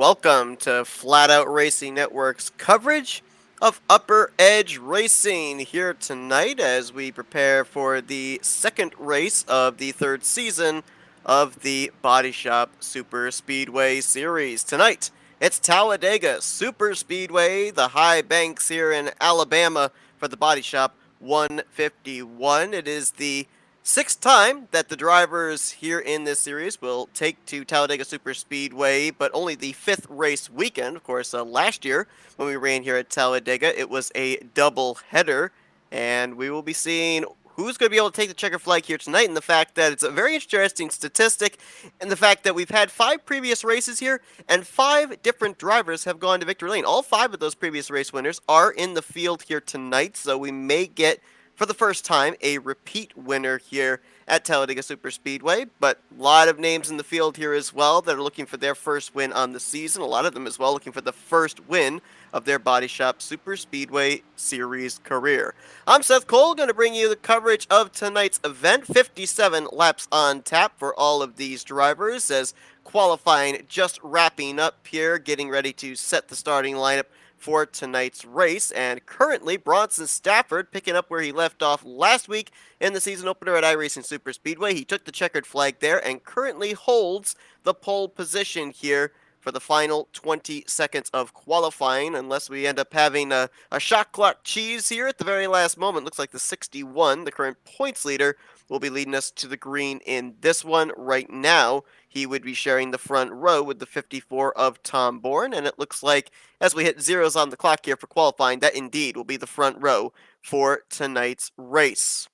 welcome to Flatout Racing Network's coverage of UpperEdge Racing here tonight as we prepare for the second race of the third season of the Baadteshop Superspeedway series. Tonight, it's Talladega Superspeedway, the high banks here in Alabama for the Baadteshop 151. It is the sixth time that the drivers here in this series will take to Talladega Superspeedway, but only the fifth race weekend. Of course, last year when we ran here at Talladega, it was a double header, and we will be seeing who's going to be able to take the checker flag here tonight, and the fact that it's a very interesting statistic, and the fact that we've had 5 previous races here, and 5 different drivers have gone to victory lane. All 5 of those previous race winners are in the field here tonight, so we may get, for the first time, a repeat winner here at Talladega Superspeedway, but a lot of names in the field here as well that are looking for their first win on the season. A lot of them as well looking for the first win of their Baadteshop Superspeedway Series career. I'm Seth Cole, going to bring you the coverage of tonight's event. 57 laps on tap for all of these drivers as qualifying just wrapping up here, getting ready to set the starting lineup for tonight's race, and currently Bronson Stafford picking up where he left off last week in the season opener at iRacing Superspeedway. He took the checkered flag there and currently holds the pole position here for the final 20 seconds of qualifying, unless we end up having a shot clock cheese here at the very last moment. Looks like the 61, the current points leader, will be leading us to the green in this one right now. He would be sharing the front row with the 54 of Tom Bourne, and it looks like as we hit zeros on the clock here for qualifying, that indeed will be the front row for tonight's race.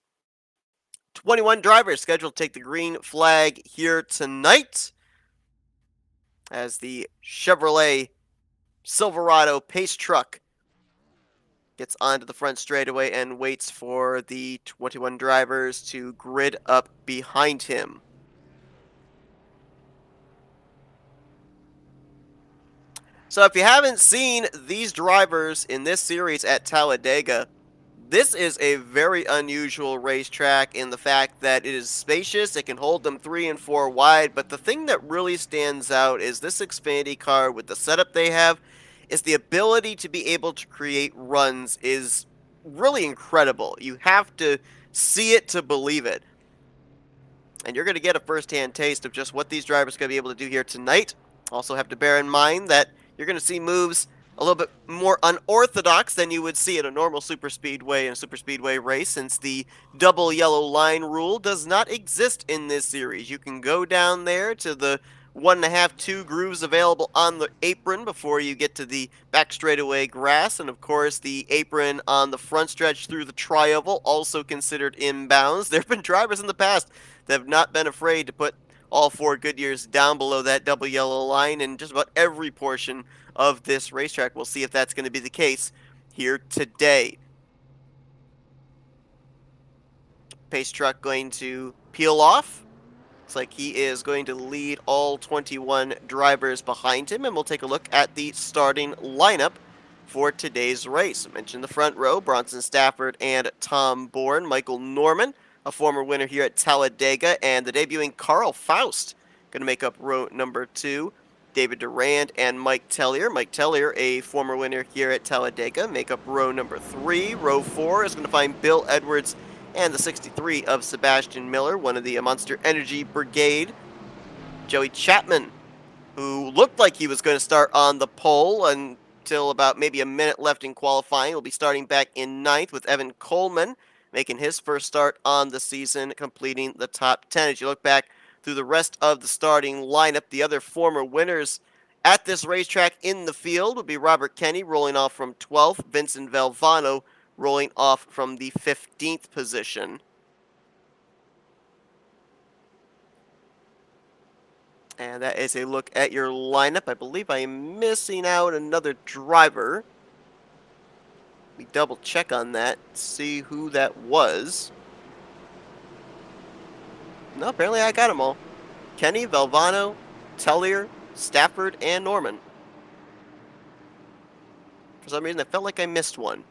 21 drivers scheduled to take the green flag here tonight as the Chevrolet Silverado pace truck gets onto the front straightaway and waits for the 21 drivers to grid up behind him. So if you haven't seen these drivers in this series at Talladega, this is a very unusual racetrack in the fact that it is spacious, it can hold them 3 and 4 wide, but the thing that really stands out is this Xfinity car with the setup they have is the ability to be able to create runs is really incredible. You have to see it to believe it. And you're going to get a first-hand taste of just what these drivers are going to be able to do here tonight. Also have to bear in mind that you're going to see moves a little bit more unorthodox than you would see at a normal superspeedway and superspeedway race, since the double yellow line rule does not exist in this series. You can go down there to the 1.5, 2 grooves available on the apron before you get to the back straightaway grass, and of course the apron on the front stretch through the tri-oval also considered inbounds. There have been drivers in the past that have not been afraid to put all 4 Goodyears down below that double yellow line in just about every portion of this racetrack. We'll see if that's going to be the case here today. Pace truck going to peel off. Looks like he is going to lead all 21 drivers behind him, and we'll take a look at the starting lineup for today's race. I mentioned the front row, Bronson Stafford and Tom Bourne. Michael Norman, a former winner here at Talladega, and the debuting Carl Faust, going to make up row number 2. David Durand and Mike Tellier. Mike Tellier, a former winner here at Talladega, make up row number 3. Row 4 is going to find Bill Edwards and the 63 of Sebastian Miller, one of the Monster Energy Brigade. Joey Chapman, who looked like he was going to start on the pole until about maybe a minute left in qualifying, will be starting back in 9th with Evan Coleman, making his first start on the season, completing the top 10. As you look back through the rest of the starting lineup, the other former winners at this racetrack in the field would be Robert Kenny rolling off from 12th, Vincent Valvano rolling off from the 15th position. And that is a look at your lineup. I believe I am missing out another driver. We double check on that, see who that was. No, apparently I got them all. Kenny, Valvano, Tellier, Stafford, and Norman. For some reason, I felt like I missed one.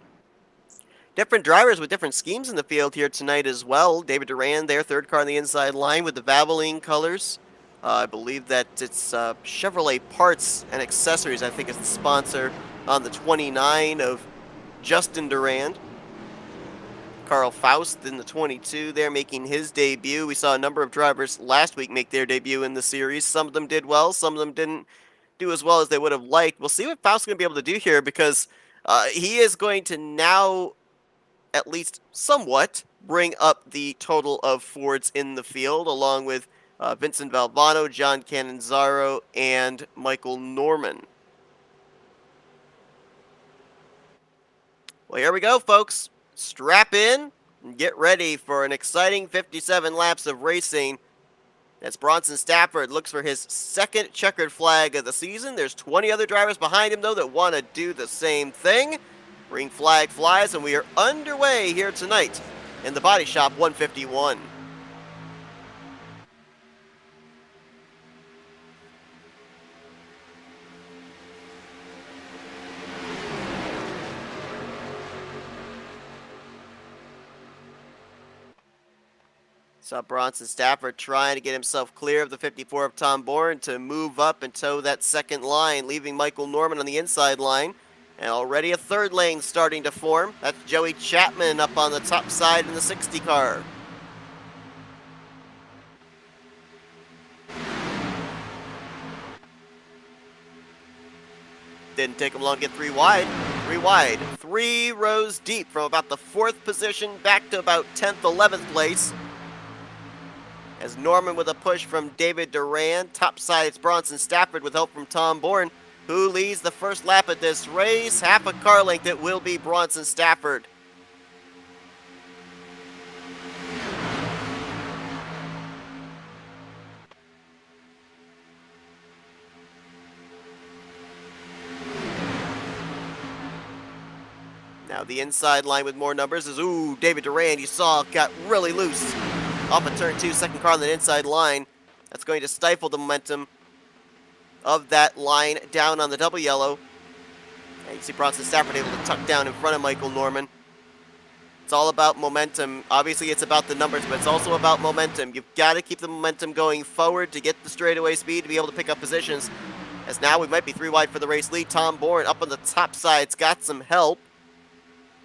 Different drivers with different schemes in the field here tonight as well. David Durand there, third car on the inside line with the Valvoline colors. I believe that it's Chevrolet Parts and Accessories, I think, is the sponsor on the 29 of Justin Durand. Carl Faust in the 22 there making his debut. We saw a number of drivers last week make their debut in the series. Some of them did well, some of them didn't do as well as they would have liked. We'll see what Faust's going to be able to do here because he is going to now, at least somewhat, bring up the total of Fords in the field, along with Vincent Valvano, John Cannizzaro, and Michael Norman. Well, here we go, folks. Strap in and get ready for an exciting 57 laps of racing. As Bronson Stafford looks for his second checkered flag of the season. There's 20 other drivers behind him, though, that want to do the same thing. Green flag flies, and we are underway here tonight in the Baadteshop 151. Saw Bronson Stafford trying to get himself clear of the 54 of Tom Bourne to move up and toe that second line, leaving Michael Norman on the inside line. And already a third lane starting to form. That's Joey Chapman up on the top side in the 60 car. Didn't take him long to get three wide. Three rows deep from about the 4th position back to about 10th, 11th place. As Norman with a push from David Durand. Topside, it's Bronson Stafford with help from Tom Bourne, who leads the first lap of this race. Half a car length, it will be Bronson Stafford. Now the inside line with more numbers is, David Durand, you saw, got really loose. Off of turn 2, second car on the inside line. That's going to stifle the momentum of that line down on the double yellow. And you see Bronson Stafford able to tuck down in front of Michael Norman. It's all about momentum. Obviously, it's about the numbers, but it's also about momentum. You've got to keep the momentum going forward to get the straightaway speed to be able to pick up positions. As now we might be 3 wide for the race lead. Tom Bourne up on the top side's got some help.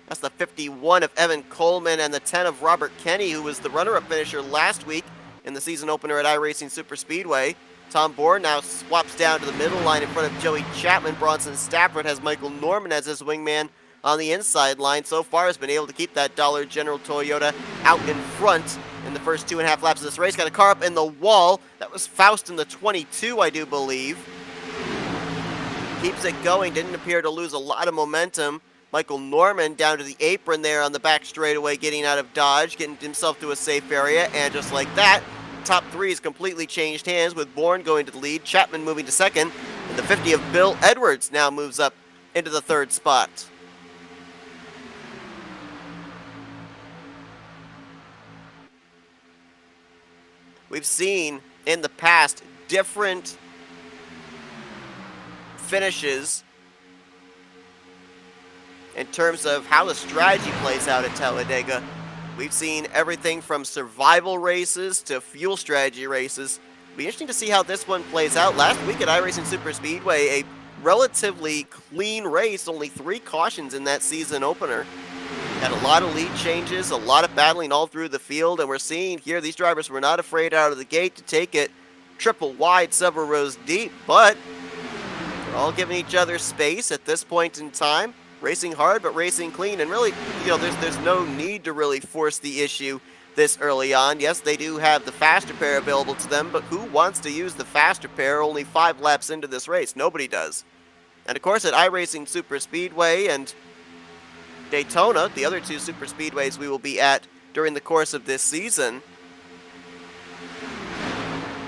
That's the 51 of Evan Coleman and the 10 of Robert Kenny, who was the runner-up finisher last week in the season opener at iRacing Superspeedway. Tom Bourne now swaps down to the middle line in front of Joey Chapman. Bronson Stafford has Michael Norman as his wingman on the inside line. So far has been able to keep that Dollar General Toyota out in front in the first 2.5 laps of this race. Got a car up in the wall. That was Faust in the 22, I do believe. Keeps it going. Didn't appear to lose a lot of momentum. Michael Norman down to the apron there on the back straightaway, getting out of dodge, getting himself to a safe area, and just like that, top 3 has completely changed hands, with Bourne going to the lead, Chapman moving to second, and the 50 of Bill Edwards now moves up into the 3rd spot. We've seen in the past different finishes in terms of how the strategy plays out at Talladega. We've seen everything from survival races to fuel strategy races. It'll be interesting to see how this one plays out. Last week at iRacing Superspeedway, a relatively clean race, only 3 cautions in that season opener. Had a lot of lead changes, a lot of battling all through the field, and we're seeing here these drivers were not afraid out of the gate to take it triple wide, several rows deep, but they're all giving each other space at this point in time. Racing hard, but racing clean, and really, there's no need to really force the issue this early on. Yes, they do have the faster pair available to them, but who wants to use the faster pair only 5 laps into this race? Nobody does. And of course, at iRacing Superspeedway and Daytona, the other 2 Superspeedways we will be at during the course of this season,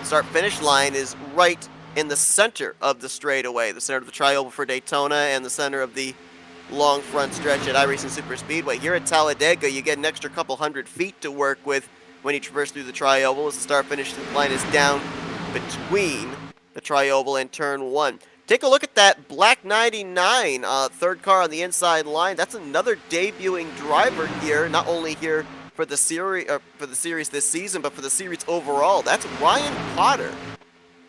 start-finish line is right in the center of the straightaway, the center of the trioval for Daytona and the center of the long front stretch at iRacing Superspeedway. Here at Talladega, you get an extra couple hundred feet to work with when you traverse through the trioval, as the start-finish line is down between the trioval and turn 1. Take a look at that black 99, 3rd car on the inside line. That's another debuting driver here, not only here for the series this season, but for the series overall. That's Ryan Potter.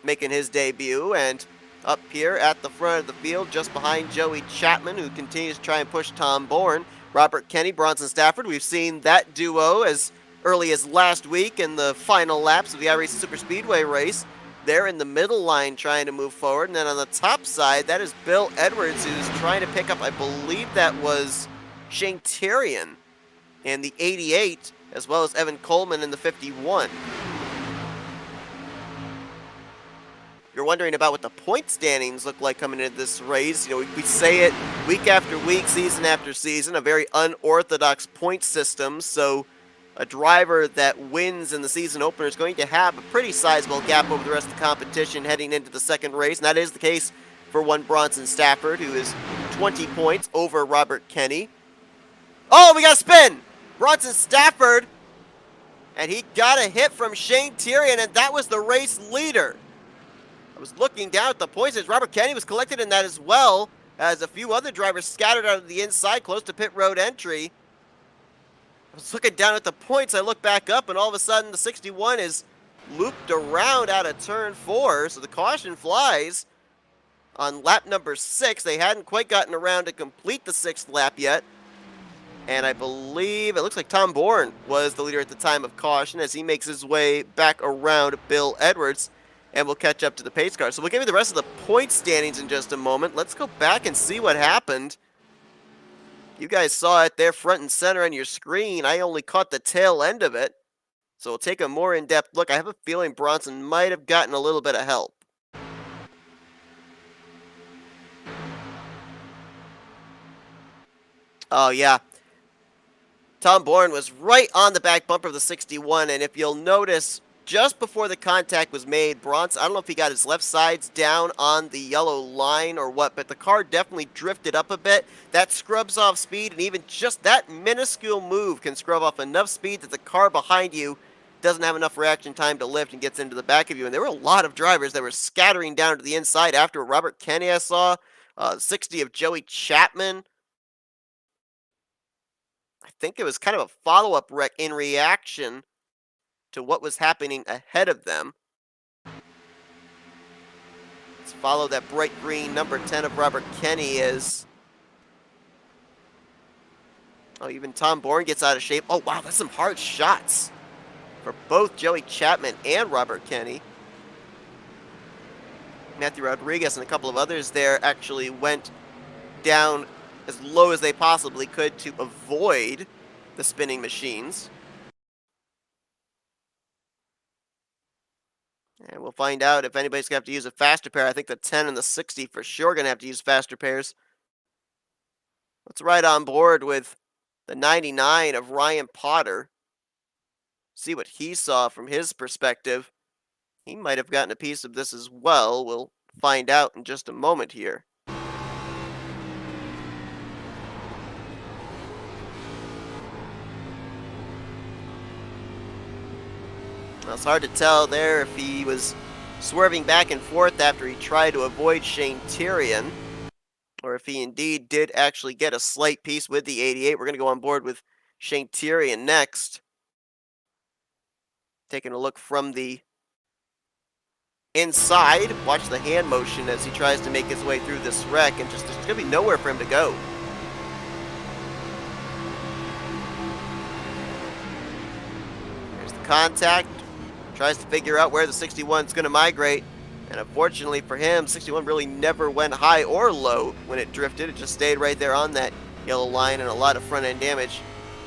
making his debut, and up here at the front of the field, just behind Joey Chapman, who continues to try and push Tom Bourne. Robert Kenny, Bronson Stafford, we've seen that duo as early as last week in the final laps of the iRacing Superspeedway race. They're in the middle line trying to move forward, and then on the top side, that is Bill Edwards, who's trying to pick up, I believe that was Shane Tyrion in the 88, as well as Evan Coleman in the 51. You're wondering about what the point standings look like coming into this race. You know, we say it week after week, season after season, a very unorthodox point system. So a driver that wins in the season opener is going to have a pretty sizable gap over the rest of the competition heading into the second race. And that is the case for one Bronson Stafford, who is 20 points over Robert Kenny. Oh, we got a spin! Bronson Stafford, and he got a hit from Shane Tyrion, and that was the race leader. I was looking down at the points as Robert Kenny was collected in that as well, as a few other drivers scattered out of the inside close to pit road entry. I was looking down at the points, I look back up, and all of a sudden the 61 is looped around out of turn 4, so the caution flies on lap number 6. They hadn't quite gotten around to complete the 6th lap yet. And I believe it looks like Tom Bourne was the leader at the time of caution as he makes his way back around Bill Edwards, and we'll catch up to the pace car. So we'll give you the rest of the point standings in just a moment. Let's go back and see what happened. You guys saw it there front and center on your screen. I only caught the tail end of it. So we'll take a more in-depth look. I have a feeling Bronson might have gotten a little bit of help. Oh, yeah. Tom Bourne was right on the back bumper of the 61, and if you'll notice, just before the contact was made, Bronson, I don't know if he got his left sides down on the yellow line or what, but the car definitely drifted up a bit. That scrubs off speed, and even just that minuscule move can scrub off enough speed that the car behind you doesn't have enough reaction time to lift and gets into the back of you. And there were a lot of drivers that were scattering down to the inside after Robert Kenny, I saw, 60 of Joey Chapman. I think it was kind of a follow-up wreck in reaction to what was happening ahead of them. Let's follow that bright green number 10 of Robert Kenny as... Oh, even Tom Bourne gets out of shape. Oh, wow, that's some hard shots for both Joey Chapman and Robert Kenny. Matthew Rodriguez and a couple of others there actually went down as low as they possibly could to avoid the spinning machines. And we'll find out if anybody's going to have to use a faster pair. I think the 10 and the 60 for sure are going to have to use faster pairs. Let's ride on board with the 99 of Ryan Potter. See what he saw from his perspective. He might have gotten a piece of this as well. We'll find out in just a moment here. Now, it's hard to tell there if he was swerving back and forth after he tried to avoid Shane Tyrion, or if he indeed did actually get a slight piece with the 88. We're going to go on board with Shane Tyrion next. Taking a look from the inside. Watch the hand motion as he tries to make his way through this wreck, and just there's going to be nowhere for him to go. There's the contact. Tries to figure out where the 61 is going to migrate. And unfortunately for him, 61 really never went high or low when it drifted. It just stayed right there on that yellow line, and a lot of front end damage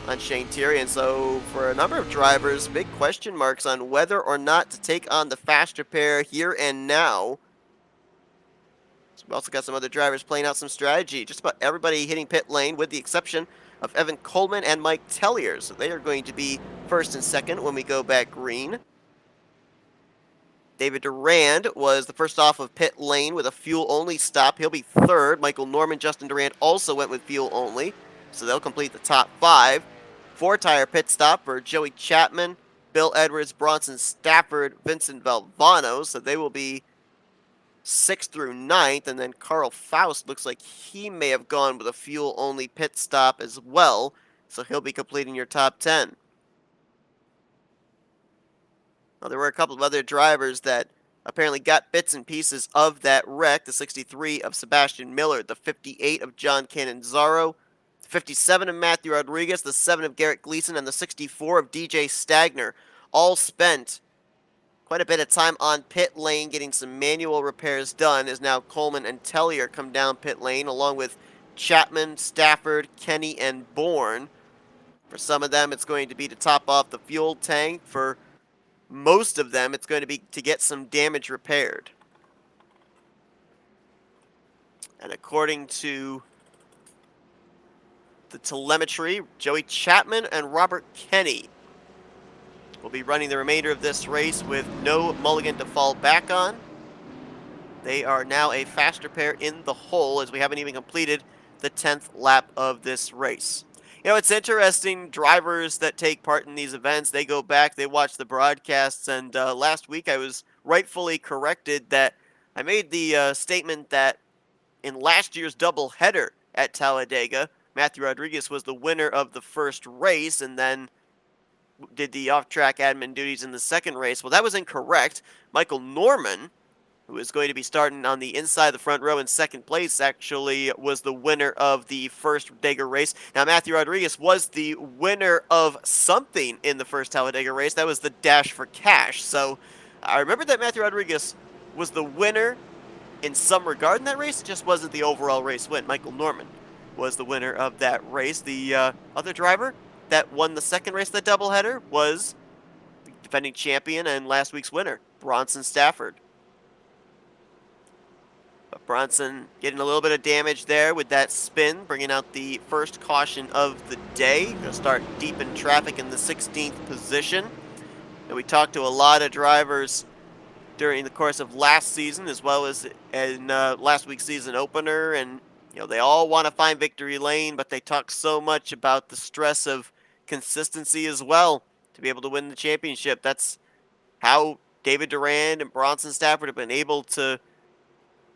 on Shane Tyrion. So for a number of drivers, big question marks on whether or not to take on the faster pair here and now. So we've also got some other drivers playing out some strategy. Just about everybody hitting pit lane with the exception of Evan Coleman and Mike Tellier. So they are going to be first and second when we go back green. David Durand was the first off of pit lane with a fuel-only stop. He'll be third. Michael Norman, Justin Durand also went with fuel-only, so they'll complete the top 5. 4-tire pit stop for Joey Chapman, Bill Edwards, Bronson Stafford, Vincent Valvano, so they will be 6th through 9th, and then Carl Faust looks like he may have gone with a fuel-only pit stop as well, so he'll be completing your top 10. Well, there were a couple of other drivers that apparently got bits and pieces of that wreck. The 63 of Sebastian Miller, the 58 of John Cannizzaro, the 57 of Matthew Rodriguez, the 7 of Garrett Gleason, and the 64 of DJ Stagner all spent quite a bit of time on pit lane getting some manual repairs done, as now Coleman and Tellier come down pit lane, along with Chapman, Stafford, Kenny, and Bourne. For some of them, it's going to be to top off the fuel tank. For most of them, it's going to be to get some damage repaired. And according to the telemetry, Joey Chapman and Robert Kenny will be running the remainder of this race with no mulligan to fall back on. They are now a faster pair in the hole, as we haven't even completed the 10th lap of this race. You know, it's interesting, drivers that take part in these events, they go back, they watch the broadcasts, and last week I was rightfully corrected that I made the statement that in last year's doubleheader at Talladega, Matthew Rodriguez was the winner of the first race and then did the off-track admin duties in the second race. Well, that was incorrect. Michael Norman, who is going to be starting on the inside of the front row in second place, actually was the winner of the first Talladega race. Now, Matthew Rodriguez was the winner of something in the first Talladega race. That was the Dash for Cash. So I remember that Matthew Rodriguez was the winner in some regard in that race. It just wasn't the overall race win. Michael Norman was the winner of that race. The other driver that won the second race of the doubleheader was the defending champion and last week's winner, Bronson Stafford. But Bronson getting a little bit of damage there with that spin, bringing out the first caution of the day. Going to start deep in traffic in the 16th position. And we talked to a lot of drivers during the course of last season, as well as in last week's season opener, and you know, they all want to find victory lane, but they talk so much about the stress of consistency as well to be able to win the championship. That's how David Durand and Bronson Stafford have been able to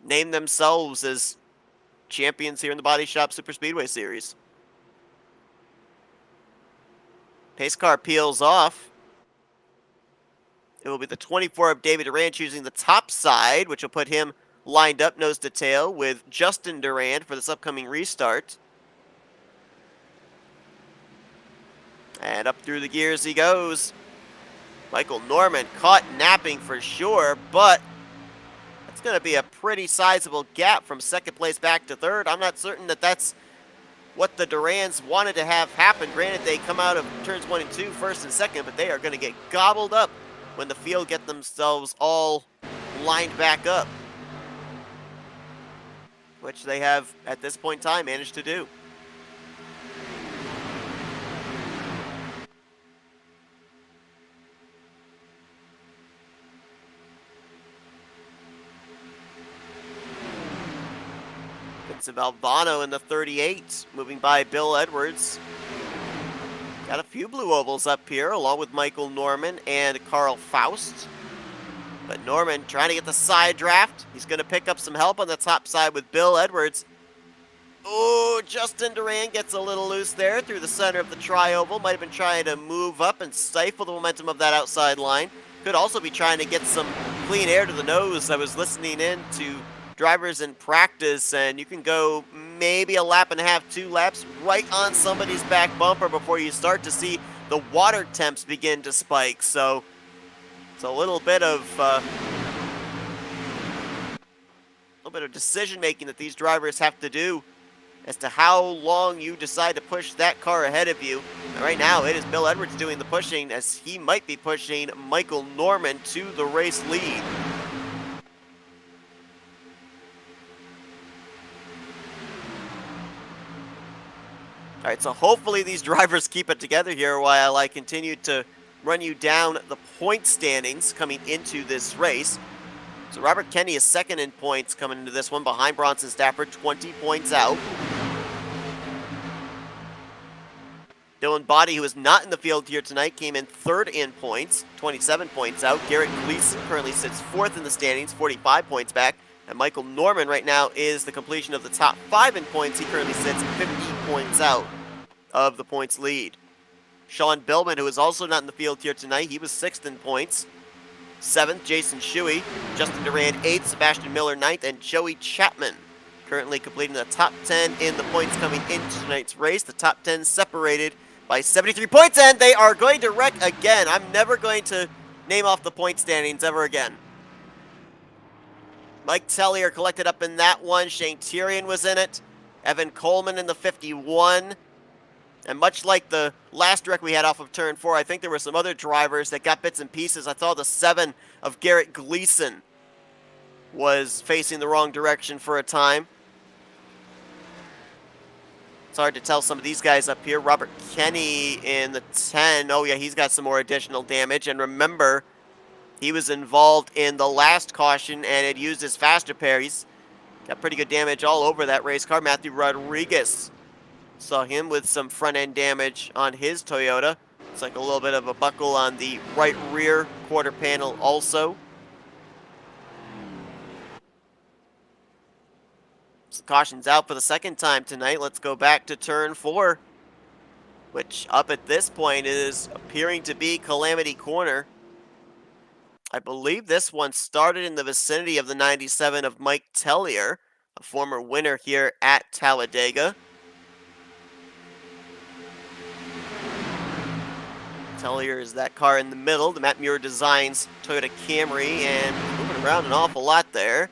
name themselves as champions here in the Baadteshop Superspeedway Series. Pace car peels off. It will be the 24 of David Durand choosing the top side, which will put him lined up nose to tail with Justin Durand for this upcoming restart. And up through the gears he goes. Michael Norman caught napping for sure, but it's going to be a pretty sizable gap from second place back to third. I'm not certain that that's what the Durands wanted to have happen. Granted, they come out of turns 1 and 2, first and second, but they are going to get gobbled up when the field get themselves all lined back up, which they have, at this point in time, managed to do. Vincent Valvano in the 38, moving by Bill Edwards. Got a few blue ovals up here, along with Michael Norman and Carl Faust. But Norman trying to get the side draft. He's going to pick up some help on the top side with Bill Edwards. Oh, Justin Durand gets a little loose there through the center of the tri-oval. Might have been trying to move up and stifle the momentum of that outside line. Could also be trying to get some clean air to the nose. I was listening in to drivers in practice, and you can go maybe a lap and a half, 2 laps right on somebody's back bumper before you start to see the water temps begin to spike. So it's a little bit of decision making that these drivers have to do as to how long you decide to push that car ahead of you. And right now it is Bill Edwards doing the pushing, as he might be pushing Michael Norman to the race lead. All right, so hopefully these drivers keep it together here while I continue to run you down the point standings coming into this race. So Robert Kenny is second in points coming into this one, behind Bronson Stafford, 20 points out. Dylan Body, who is not in the field here tonight, came in third in points, 27 points out. Garrett Gleason currently sits fourth in the standings, 45 points back. And Michael Norman right now is the completion of the top 5 in points. He currently sits 50 points out of the points lead. Sean Billman, who is also not in the field here tonight, he was 6th in points. 7th, Jason Shuey. Justin Durand 8th, Sebastian Miller 9th, and Joey Chapman currently completing the top 10 in the points coming into tonight's race. The top 10 separated by 73 points, and they are going to wreck again. I'm never going to name off the point standings ever again. Mike Tellier collected up in that one. Shane Tyrion was in it. Evan Coleman in the 51. And much like the last wreck we had off of turn 4, I think there were some other drivers that got bits and pieces. I thought the 7 of Garrett Gleason was facing the wrong direction for a time. It's hard to tell some of these guys up here. Robert Kenny in the 10. Oh, yeah, he's got some more additional damage. And remember, he was involved in the last caution and had used his faster pair. He's got pretty good damage all over that race car. Matthew Rodriguez. Saw him with some front-end damage on his Toyota. It's like a little bit of a buckle on the right rear quarter panel also. So caution's out for the second time tonight. Let's go back to turn 4, which up at this point is appearing to be Calamity Corner. I believe this one started in the vicinity of the 97 of Mike Tellier, a former winner here at Talladega. Tellier is that car in the middle, the Matt Muir Designs Toyota Camry, and moving around an awful lot there.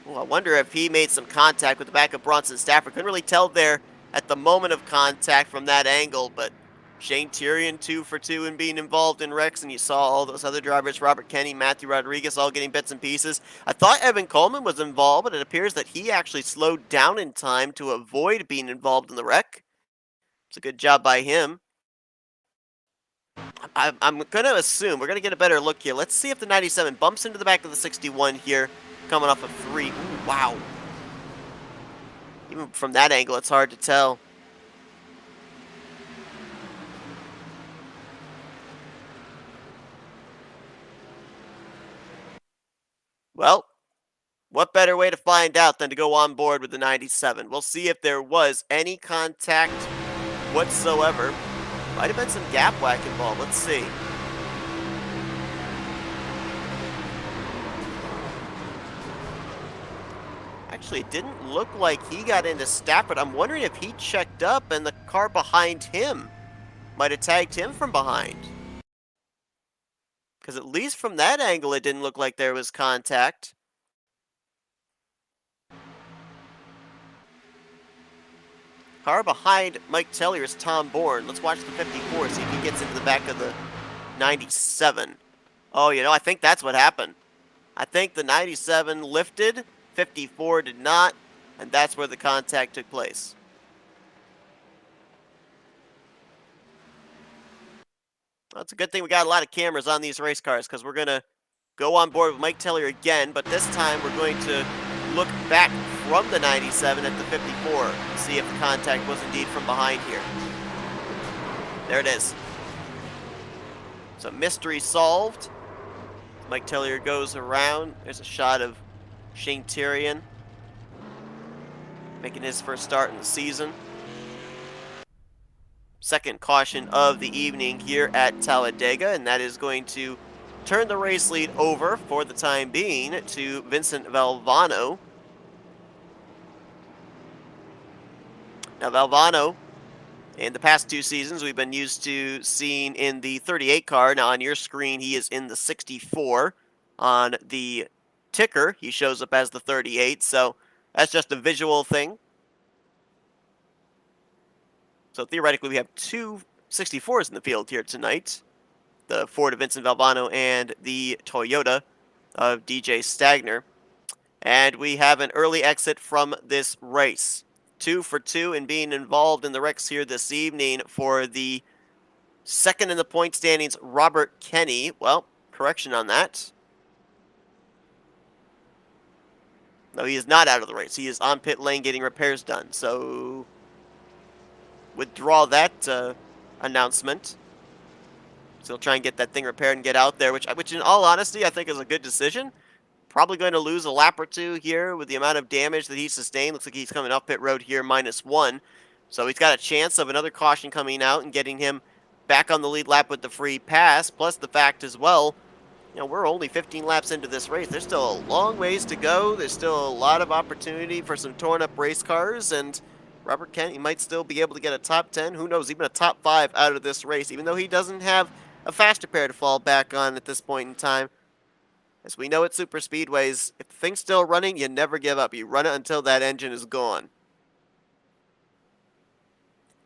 Well, I wonder if he made some contact with the back of Bronson Stafford. Couldn't really tell there at the moment of contact from that angle, but Shane Tyrion 2 for 2 in being involved in wrecks, and you saw all those other drivers, Robert Kenny, Matthew Rodriguez, all getting bits and pieces. I thought Evan Coleman was involved, but it appears that he actually slowed down in time to avoid being involved in the wreck. It's a good job by him. I'm going to assume, we're going to get a better look here. Let's see if the 97 bumps into the back of the 61 here, coming off of 3. Ooh, wow. Even from that angle, it's hard to tell. Well, what better way to find out than to go on board with the 97? We'll see if there was any contact whatsoever. Might have been some gap whack involved. Let's see. Actually, it didn't look like he got into Stafford. I'm wondering if he checked up and the car behind him might have tagged him from behind. Because at least from that angle, it didn't look like there was contact. Car behind Mike Tellier is Tom Bourne. Let's watch the 54, see if he gets into the back of the 97. Oh, you know, I think that's what happened. I think the 97 lifted, 54 did not, and that's where the contact took place. Well, it's a good thing we got a lot of cameras on these race cars, because we're going to go on board with Mike Tellier again, but this time we're going to look back from the 97 at the 54, see if the contact was indeed from behind here. There it is. So mystery solved. Mike Tellier goes around. There's a shot of Shane Tyrion making his first start in the season. Second caution of the evening here at Talladega, and that is going to turn the race lead over for the time being to Vincent Valvano. Now, Valvano, in the past 2 seasons, we've been used to seeing in the 38 car. Now, on your screen, he is in the 64. On the ticker, he shows up as the 38, so that's just a visual thing. So, theoretically, we have 2 64s in the field here tonight. The Ford of Vincent Valvano and the Toyota of DJ Stagner. And we have an early exit from this race. 2 for 2 in being involved in the wrecks here this evening for the second in the point standings, Robert Kenny. Well, correction on that. No, he is not out of the race. He is on pit lane getting repairs done. So, withdraw that announcement. So he'll try and get that thing repaired and get out there, which in all honesty, I think is a good decision. Probably going to lose a lap or 2 here with the amount of damage that he sustained. Looks like he's coming off pit road here, -1. So he's got a chance of another caution coming out and getting him back on the lead lap with the free pass. Plus the fact as well, we're only 15 laps into this race. There's still a long ways to go. There's still a lot of opportunity for some torn up race cars, and Robert Kennedy might still be able to get a top 10, who knows, even a top 5 out of this race, even though he doesn't have a faster pair to fall back on at this point in time. As we know at Superspeedways, if the thing's still running, you never give up. You run it until that engine is gone.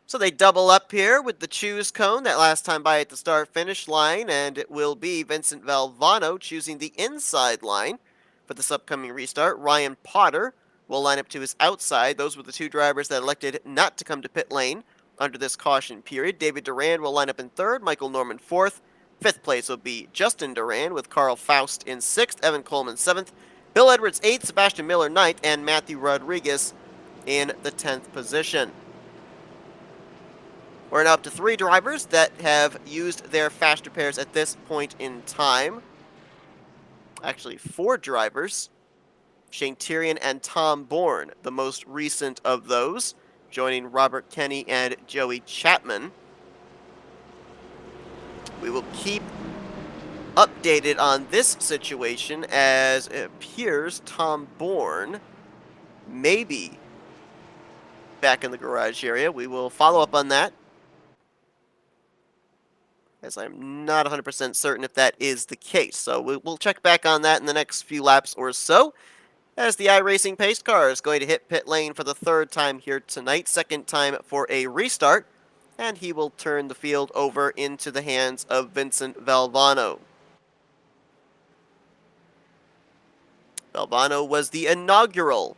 So they double up here with the choose cone that last time by at the start-finish line, and it will be Vincent Valvano choosing the inside line for this upcoming restart. Ryan Potter will line up to his outside. Those were the two drivers that elected not to come to pit lane under this caution period. David Durand will line up in third, Michael Norman fourth. Fifth place will be Justin Duran with Carl Faust in sixth, Evan Coleman seventh, Bill Edwards eighth, Sebastian Miller ninth, and Matthew Rodriguez in the 10th position. We're now up to 3 drivers that have used their faster pairs at this point in time. Actually, 4 drivers. Shane Tyrion and Tom Bourne, the most recent of those, joining Robert Kenny and Joey Chapman. We will keep updated on this situation as it appears Tom Bourne may be back in the garage area. We will follow up on that, as I'm not 100% certain if that is the case. So we'll check back on that in the next few laps or so, as the iRacing pace car is going to hit pit lane for the 3rd time here tonight, 2nd time for a restart, and he will turn the field over into the hands of Vincent Valvano. Valvano was the inaugural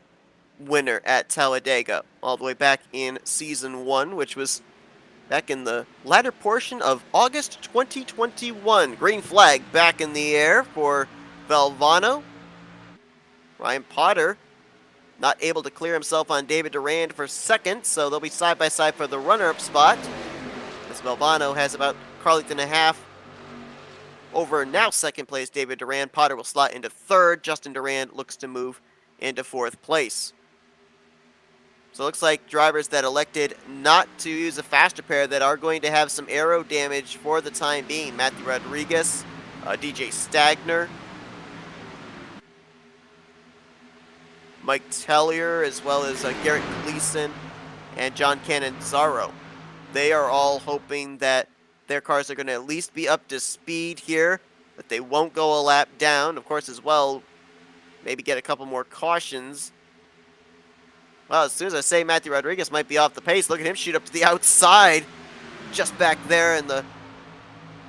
winner at Talladega, all the way back in Season 1, which was back in the latter portion of August 2021. Green flag back in the air for Valvano. Ryan Potter not able to clear himself on David Durand for second, so they'll be side by side for the runner-up spot, as Valvano has about car length and a half over now second place David Durand. Potter will slot into third. Justin Durand looks to move into 4th place. So it looks like drivers that elected not to use a faster pair that are going to have some aero damage for the time being. Matthew Rodriguez, DJ Stagner, Mike Tellier, as well as Garrett Gleason and John Cannizzaro. They are all hoping that their cars are going to at least be up to speed here, that they won't go a lap down. Of course, as well, maybe get a couple more cautions. Well, as soon as I say Matthew Rodriguez might be off the pace, look at him shoot up to the outside, just back there in the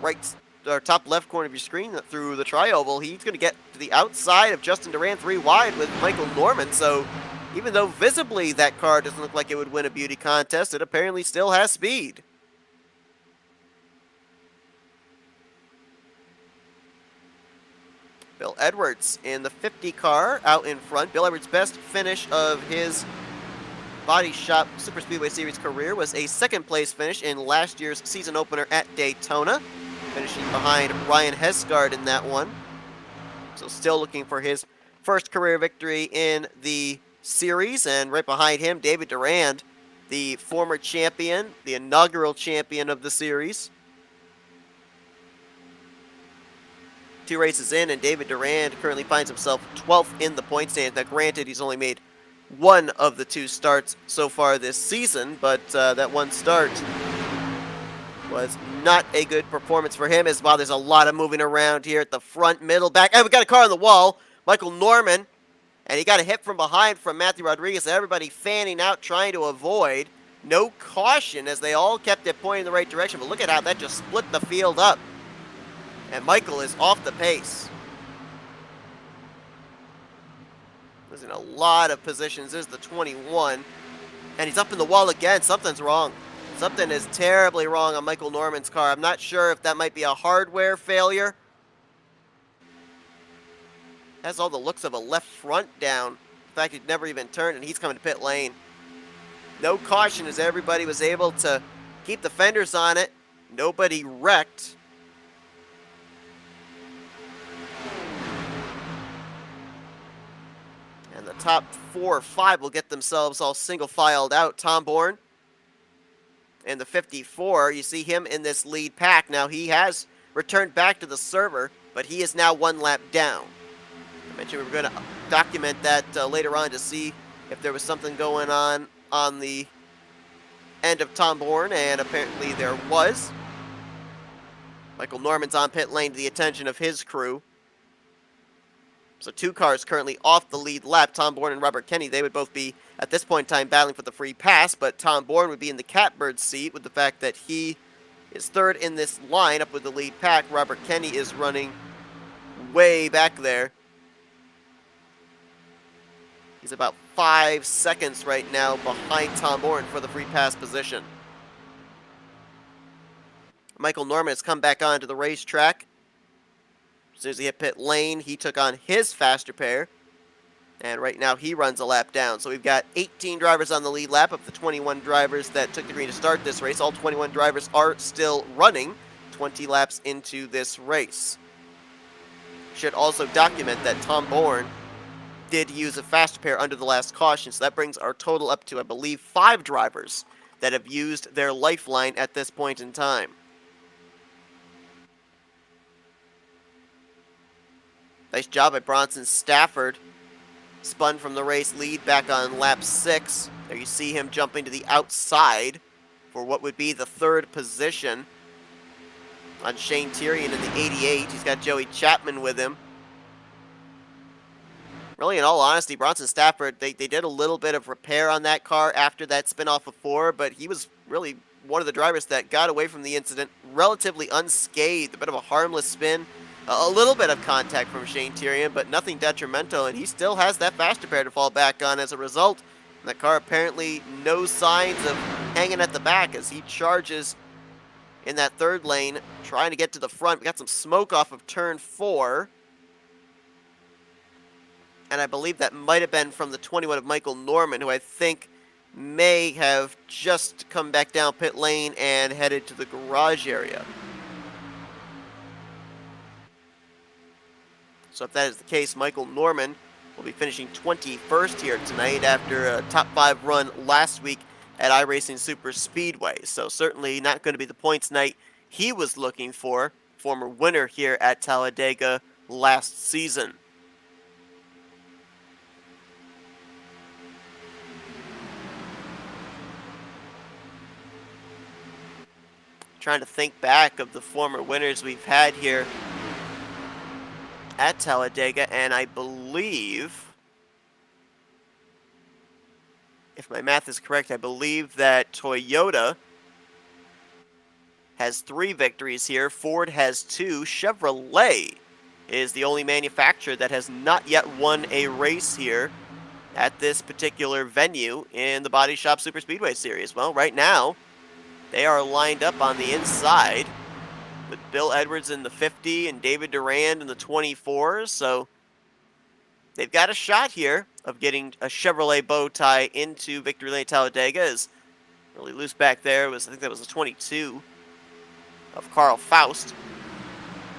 right or top left corner of your screen through the tri-oval. He's going to get to the outside of Justin Durand 3 wide with Michael Norman. So even though visibly that car doesn't look like it would win a beauty contest, it apparently still has speed. Bill Edwards in the 50 car out in front. Bill Edwards' best finish of his Baadteshop Superspeedway Series career was a 2nd place finish in last year's season opener at Daytona, finishing behind Ryan Hesgard in that one. So still looking for his first career victory in the series, and right behind him, David Durand, the former champion, the inaugural champion of the series. 2 races in, and David Durand currently finds himself 12th in the point standings. Now, granted, he's only made 1 of the 2 starts so far this season, but that 1 start was not a good performance for him, as well. There's a lot of moving around here at the front, middle, back. Hey, we got a car on the wall. Michael Norman, and he got a hit from behind from Matthew Rodriguez. Everybody fanning out, trying to avoid. No caution, as they all kept it pointing in the right direction, but look at how that just split the field up. And Michael is off the pace. He's in a lot of positions. There's the 21. And he's up in the wall again. Something's wrong. Something is terribly wrong on Michael Norman's car. I'm not sure if that might be a hardware failure. Has all the looks of a left front down. In fact, he'd never even turned, and he's coming to pit lane. No caution, as everybody was able to keep the fenders on it. Nobody wrecked. And the top 4 or 5 will get themselves all single-filed out. Tom Bourne in the 54. You see him in this lead pack. Now, he has returned back to the server. but he is now 1 lap down. I mentioned we were going to document that later on to see if there was something going on the end of Tom Bourne, and apparently there was. Michael Norman's on pit lane to the attention of his crew. So 2 cars currently off the lead lap. Tom Bourne and Robert Kenny, they would both be, at this point in time, battling for the free pass, but Tom Bourne would be in the catbird seat with the fact that he is 3rd in this line up with the lead pack. Robert Kenny is running way back there. He's about 5 seconds right now behind Tom Bourne for the free pass position. Michael Norman has come back onto the racetrack. As soon as he hit pit lane, he took on his faster pair. And right now he runs a lap down. So we've got 18 drivers on the lead lap of the 21 drivers that took the green to start this race. All 21 drivers are still running 20 laps into this race. Should also document that Tom Bourne did use a faster pair under the last caution. So that brings our total up to, I believe, 5 drivers that have used their lifeline at this point in time. Nice job by Bronson Stafford. Spun from the race lead back on lap 6. There you see him jumping to the outside for what would be the 3rd position on Shane Tyrion in the 88. He's got Joey Chapman with him. Really, in all honesty, Bronson Stafford, they did a little bit of repair on that car after that spin off of 4, but he was really one of the drivers that got away from the incident relatively unscathed. A bit of a harmless spin. A little bit of contact from Shane Tyrion, but nothing detrimental, and he still has that faster pair to fall back on as a result. And that car apparently no signs of hanging at the back as he charges in that 3rd lane, trying to get to the front. We got some smoke off of turn 4. And I believe that might have been from the 21 of Michael Norman, who I think may have just come back down pit lane and headed to the garage area. So if that is the case, Michael Norman will be finishing 21st here tonight after a top 5 run last week at iRacing Superspeedway. So certainly not going to be the points night he was looking for. Former winner here at Talladega last season. Trying to think back of the former winners we've had here at Talladega, and I believe, if my math is correct, I believe that Toyota has 3 victories here. Ford has 2. Chevrolet is the only manufacturer that has not yet won a race here at this particular venue in the Baadteshop Superspeedway Series. Well, right now, they are lined up on the inside with Bill Edwards in the 50 and David Durand in the 24. So they've got a shot here of getting a Chevrolet bow tie into Victory Lane Talladega. Is really loose back there. I think that was the 22 of Carl Faust.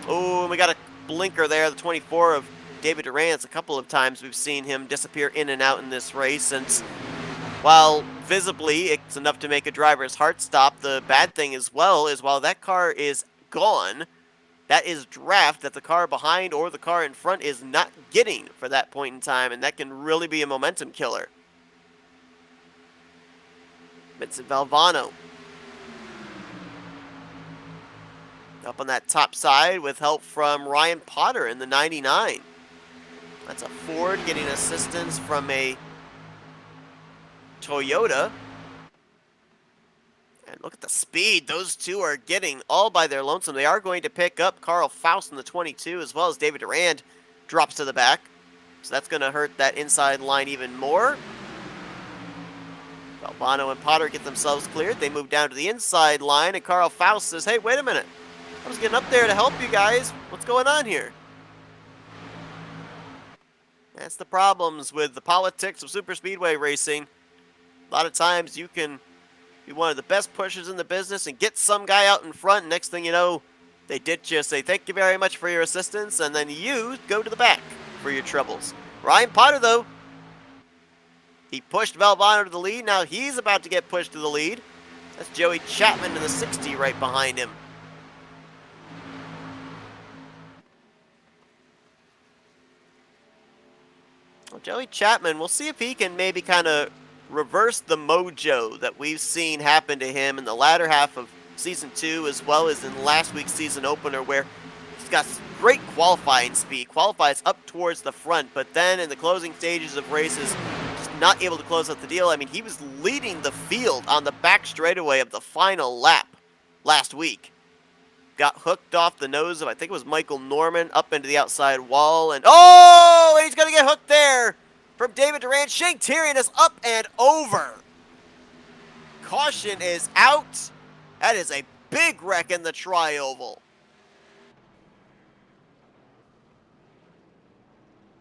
Oh, and we got a blinker there, the 24 of David Durand. A couple of times we've seen him disappear in and out in this race, and while visibly it's enough to make a driver's heart stop, the bad thing as well is while that car is gone, that is draft that the car behind or the car in front is not getting for that point in time, and that can really be a momentum killer. Vincent Valvano up on that top side with help from Ryan Potter in the 99. That's a Ford getting assistance from a Toyota. And look at the speed those two are getting all by their lonesome. They are going to pick up Carl Faust in the 22, as well as David Durand drops to the back. So that's going to hurt that inside line even more. Albano and Potter get themselves cleared. They move down to the inside line, and Carl Faust says, hey, wait a minute. I was getting up there to help you guys. What's going on here? That's the problems with the politics of superspeedway racing. A lot of times you can be one of the best pushers in the business and get some guy out in front, and next thing you know, they ditch you, say thank you very much for your assistance, and then you go to the back for your troubles. Ryan Potter, though, he pushed Valvano to the lead. Now he's about to get pushed to the lead. That's Joey Chapman in the 60 right behind him. Well, Joey Chapman, we'll see if he can maybe kind of reverse the mojo that we've seen happen to him in the latter half of Season 2, as well as in last week's season opener, where he's got great qualifying speed, qualifies up towards the front, but then in the closing stages of races, just not able to close out the deal. I mean, he was leading the field on the back straightaway of the final lap last week. Got hooked off the nose of, I think it was Michael Norman, up into the outside wall, and oh, he's going to get hooked there from David Durand. Shane Tyrion is up and over. Caution is out. That is a big wreck in the tri-oval.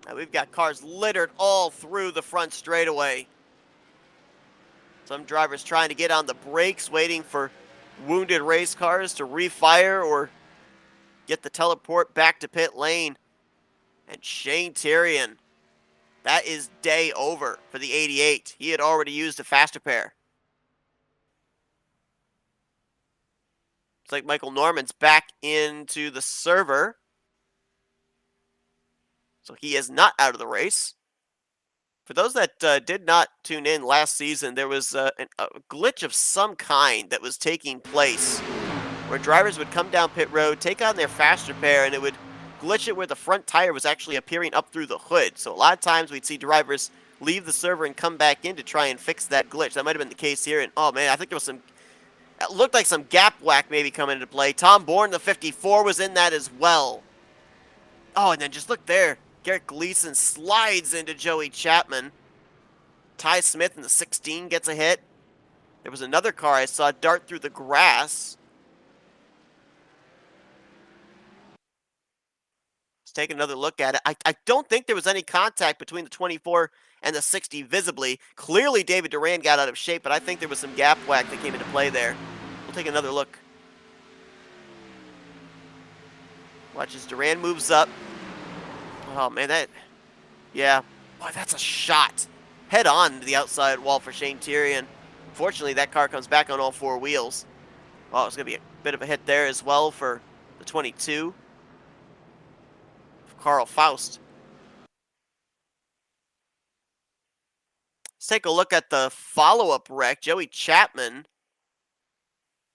Now we've got cars littered all through the front straightaway. Some drivers trying to get on the brakes, waiting for wounded race cars to refire or get the teleport back to pit lane. And Shane Tyrion, that is day over for the 88. He had already used a faster pair. Looks like Michael Norman's back into the server. So he is not out of the race. For those that did not tune in last season, there was a glitch of some kind that was taking place where drivers would come down pit road, take on their faster pair, and it would glitch it where the front tire was actually appearing up through the hood. So a lot of times we'd see drivers leave the server and come back in to try and fix that glitch. That might have been the case here. And oh man, I think there was some, it looked like some gap whack maybe coming into play. Tom Bourne, the 54, was in that as well. Oh, and then just look there. Garrett Gleason slides into Joey Chapman. Ty Smith in the 16 gets a hit. There was another car I saw dart through the grass. Let's take another look at it. I don't think there was any contact between the 24 and the 60 visibly. Clearly David Durand got out of shape, but I think there was some gap whack that came into play there. We'll take another look. Watch as Durand moves up. Oh, man, that... Yeah. Boy, that's a shot. Head on to the outside wall for Shane Tyrion. Fortunately, that car comes back on all four wheels. Oh, it's going to be a bit of a hit there as well for the 22. For Carl Faust. Let's take a look at the follow-up wreck. Joey Chapman,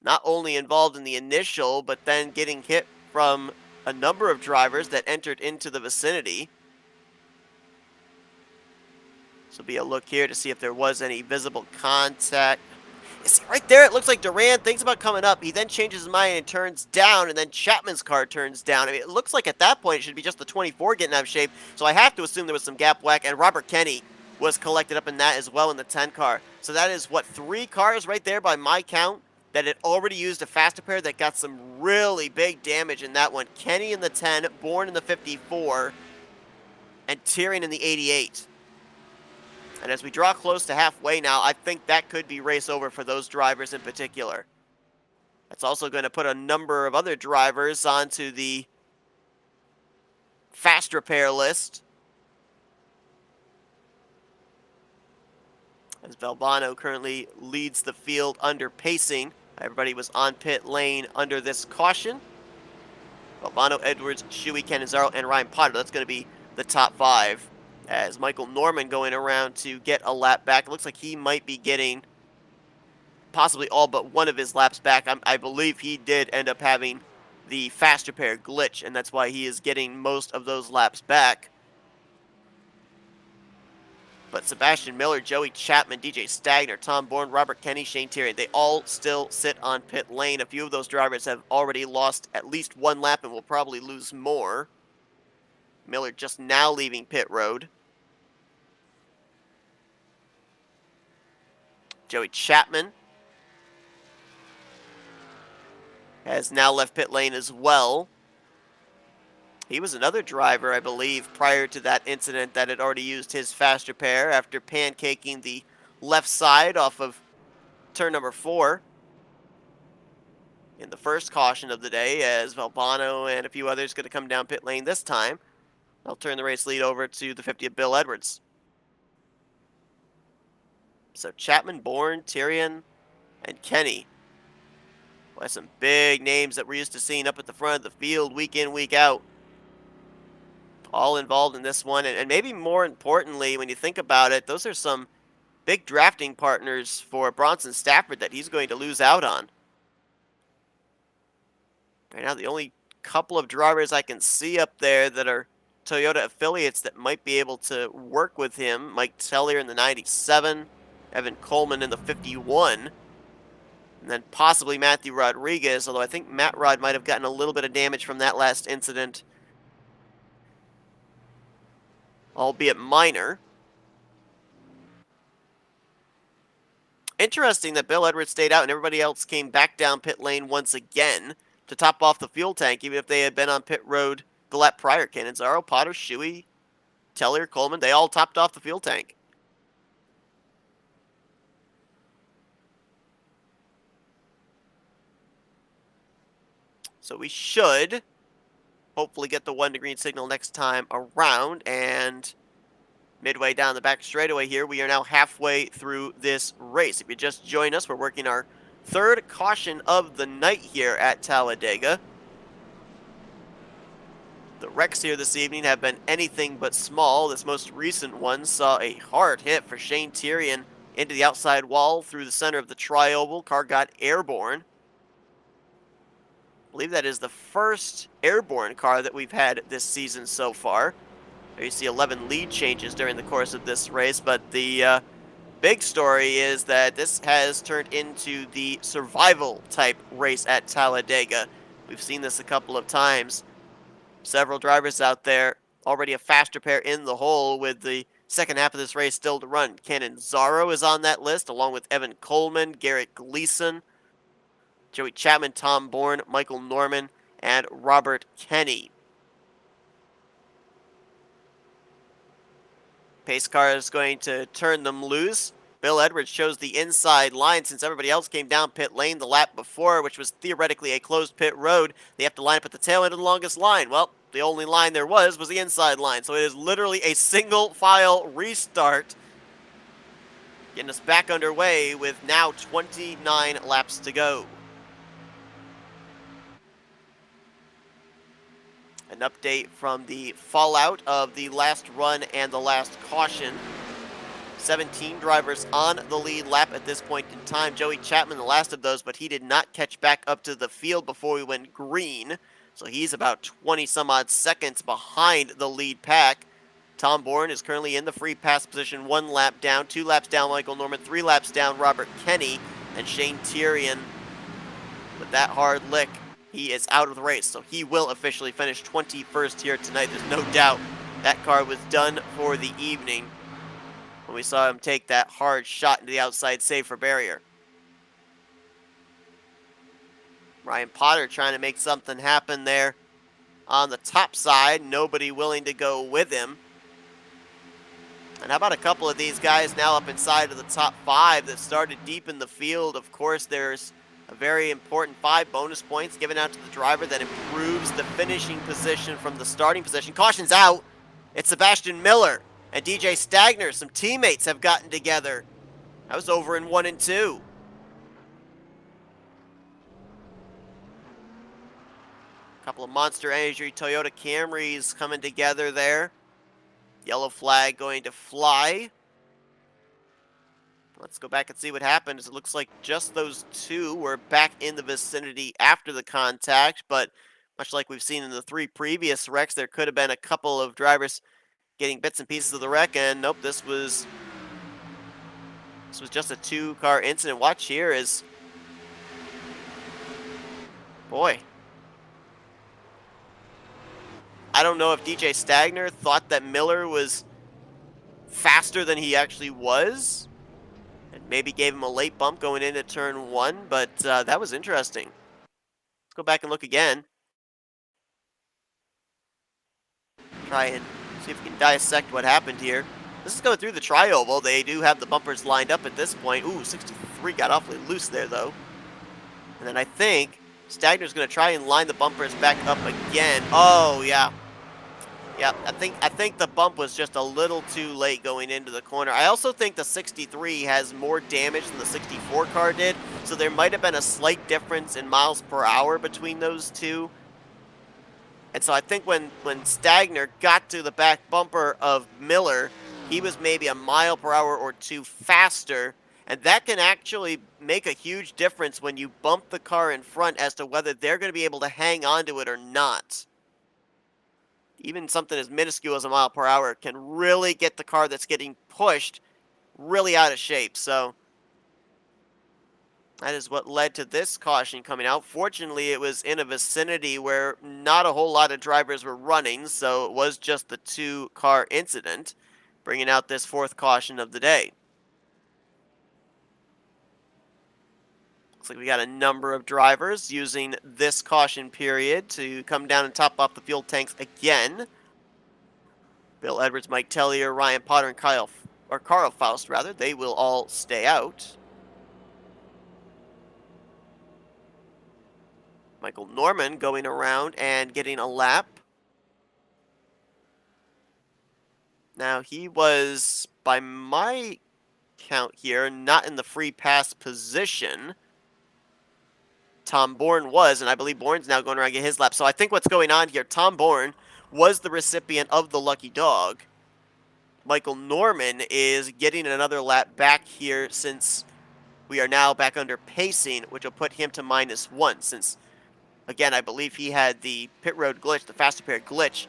not only involved in the initial, but then getting hit from a number of drivers that entered into the vicinity. This will be a look here to see if there was any visible contact. You see, right there, it looks like Durand thinks about coming up. He then changes his mind and turns down, and then Chapman's car turns down. I mean, it looks like at that point it should be just the 24 getting out of shape, so I have to assume there was some gap whack, and Robert Kenny was collected up in that as well in the 10 car. So that is, what, 3 cars right there by my count that had already used a faster pair that got some really big damage in that one. Kenny in the 10, Bourne in the 54, and Tyrion in the 88. And as we draw close to halfway now, I think that could be race over for those drivers in particular. That's also going to put a number of other drivers onto the fast repair list. As Valbano currently leads the field under pacing. Everybody was on pit lane under this caution. Valbano, Edwards, Shuey, Canizaro, and Ryan Potter. That's going to be the top 5. As Michael Norman going around to get a lap back. It looks like he might be getting possibly all but one of his laps back. I believe he did end up having the faster pair glitch, and that's why he is getting most of those laps back. But Sebastian Miller, Joey Chapman, DJ Stagner, Tom Bourne, Robert Kenny, Shane Tyrion, they all still sit on pit lane. A few of those drivers have already lost at least one lap and will probably lose more. Miller just now leaving pit road. Joey Chapman has now left pit lane as well. He was another driver, I believe, prior to that incident that had already used his faster pair after pancaking the left side off of turn number 4 in the first caution of the day, as Valbano and a few others going to come down pit lane this time. They'll turn the race lead over to the 50 of Bill Edwards. So Chapman, Bourne, Tyrion, and Kenny. Boy, some big names that we're used to seeing up at the front of the field week in, week out. all involved in this one. And maybe more importantly, when you think about it, those are some big drafting partners for Bronson Stafford that he's going to lose out on. Right now, the only couple of drivers I can see up there that are Toyota affiliates that might be able to work with him: Mike Tellier in the 97, Evan Coleman in the 51, and then possibly Matthew Rodriguez, although I think Matt Rod might have gotten a little bit of damage from that last incident, albeit minor. Interesting that Bill Edwards stayed out and everybody else came back down pit lane once again to top off the fuel tank, even if they had been on pit road the lap prior. Cannizzaro, Potter, Shuey, Tellier, Coleman, they all topped off the fuel tank. So we should hopefully get the 1 green signal next time around. And midway down the back straightaway here, we are now halfway through this race. If you just joined us, we're working our third caution of the night here at Talladega. The wrecks here this evening have been anything but small. This most recent one saw a hard hit for Shane Tyrion into the outside wall through the center of the tri-oval. Car got airborne. I believe that is the first airborne car that we've had this season so far. There you see 11 lead changes during the course of this race, but the big story is that this has turned into the survival type race at Talladega. We've seen this a couple of times. Several drivers out there, already a faster pair in the hole with the second half of this race still to run. Cannizzaro is on that list, along with Evan Coleman, Garrett Gleason, Joey Chapman, Tom Bourne, Michael Norman, and Robert Kenny. Pace car is going to turn them loose. Bill Edwards chose the inside line since everybody else came down pit lane the lap before, which was theoretically a closed pit road. They have to line up at the tail end of the longest line. Well, the only line there was the inside line. So it is literally a single file restart, getting us back underway with now 29 laps to go. An update from the fallout of the last run and the last caution. 17 drivers on the lead lap at this point in time. Joey Chapman, the last of those, but he did not catch back up to the field before we went green. So he's about 20 some odd seconds behind the lead pack. Tom Bourne is currently in the free pass position, 1 lap down, 2 laps down Michael Norman, 3 laps down Robert Kenny, and Shane Tyrion with that hard lick. He is out of the race, so he will officially finish 21st here tonight. There's no doubt that car was done for the evening when we saw him take that hard shot into the outside save for barrier. Ryan Potter trying to make something happen there on the top side. Nobody willing to go with him. And how about a couple of these guys now up inside of the top 5 that started deep in the field? Of course, there's a very important 5 bonus points given out to the driver that improves the finishing position from the starting position. Caution's out. It's Sebastian Miller and DJ Stagner. Some teammates have gotten together. That was over in 1 and 2. A couple of Monster Energy Toyota Camrys coming together there. Yellow flag going to fly. Let's go back and see what happens. It looks like just those 2 were back in the vicinity after the contact, but much like we've seen in the 3 previous wrecks, there could have been a couple of drivers getting bits and pieces of the wreck, and nope, this was just a 2-car incident. Watch here as, boy, I don't know if DJ Stagner thought that Miller was faster than he actually was, and maybe gave him a late bump going into turn 1, but that was interesting. Let's go back and look again. Try and see if we can dissect what happened here. This is going through the tri-oval. They do have the bumpers lined up at this point. Ooh, 63 got awfully loose there, though. And then I think Stagner's going to try and line the bumpers back up again. Oh, yeah. Yeah, I think the bump was just a little too late going into the corner. I also think the 63 has more damage than the 64 car did, so there might have been a slight difference in miles per hour between those two. And so I think when Stagner got to the back bumper of Miller, he was maybe a mile per hour or two faster. And that can actually make a huge difference when you bump the car in front as to whether they're going to be able to hang on to it or not. Even something as minuscule as a mile per hour can really get the car that's getting pushed really out of shape. So that is what led to this caution coming out. Fortunately, it was in a vicinity where not a whole lot of drivers were running, so it was just the two-car incident, bringing out this fourth caution of the day. Looks like we got a number of drivers using this caution period to come down and top off the fuel tanks again. Bill Edwards, Mike Tellier, Ryan Potter, and Carl Faust, rather, they will all stay out. Michael Norman going around and getting a lap. Now, he was, by my count here, not in the free pass position. Tom Bourne was, and I believe Bourne's now going around to get his lap. So I think what's going on here, Tom Bourne was the recipient of the lucky dog. Michael Norman is getting another lap back here since we are now back under pacing, which will put him to -1 since, again, I believe he had the pit road glitch, the faster pair glitch,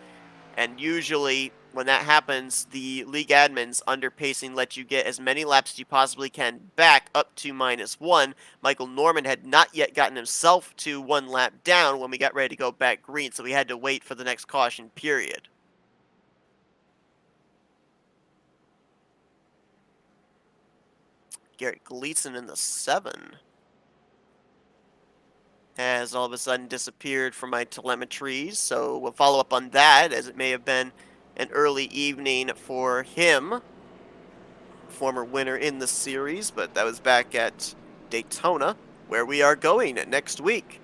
and usually when that happens, the league admins under pacing let you get as many laps as you possibly can back up to -1. Michael Norman had not yet gotten himself to one lap down when we got ready to go back green, so we had to wait for the next caution period. Garrett Gleason in the 7 has all of a sudden disappeared from my telemetries, so we'll follow up on that, as it may have been an early evening for him. Former winner in the series, but that was back at Daytona, where we are going next week.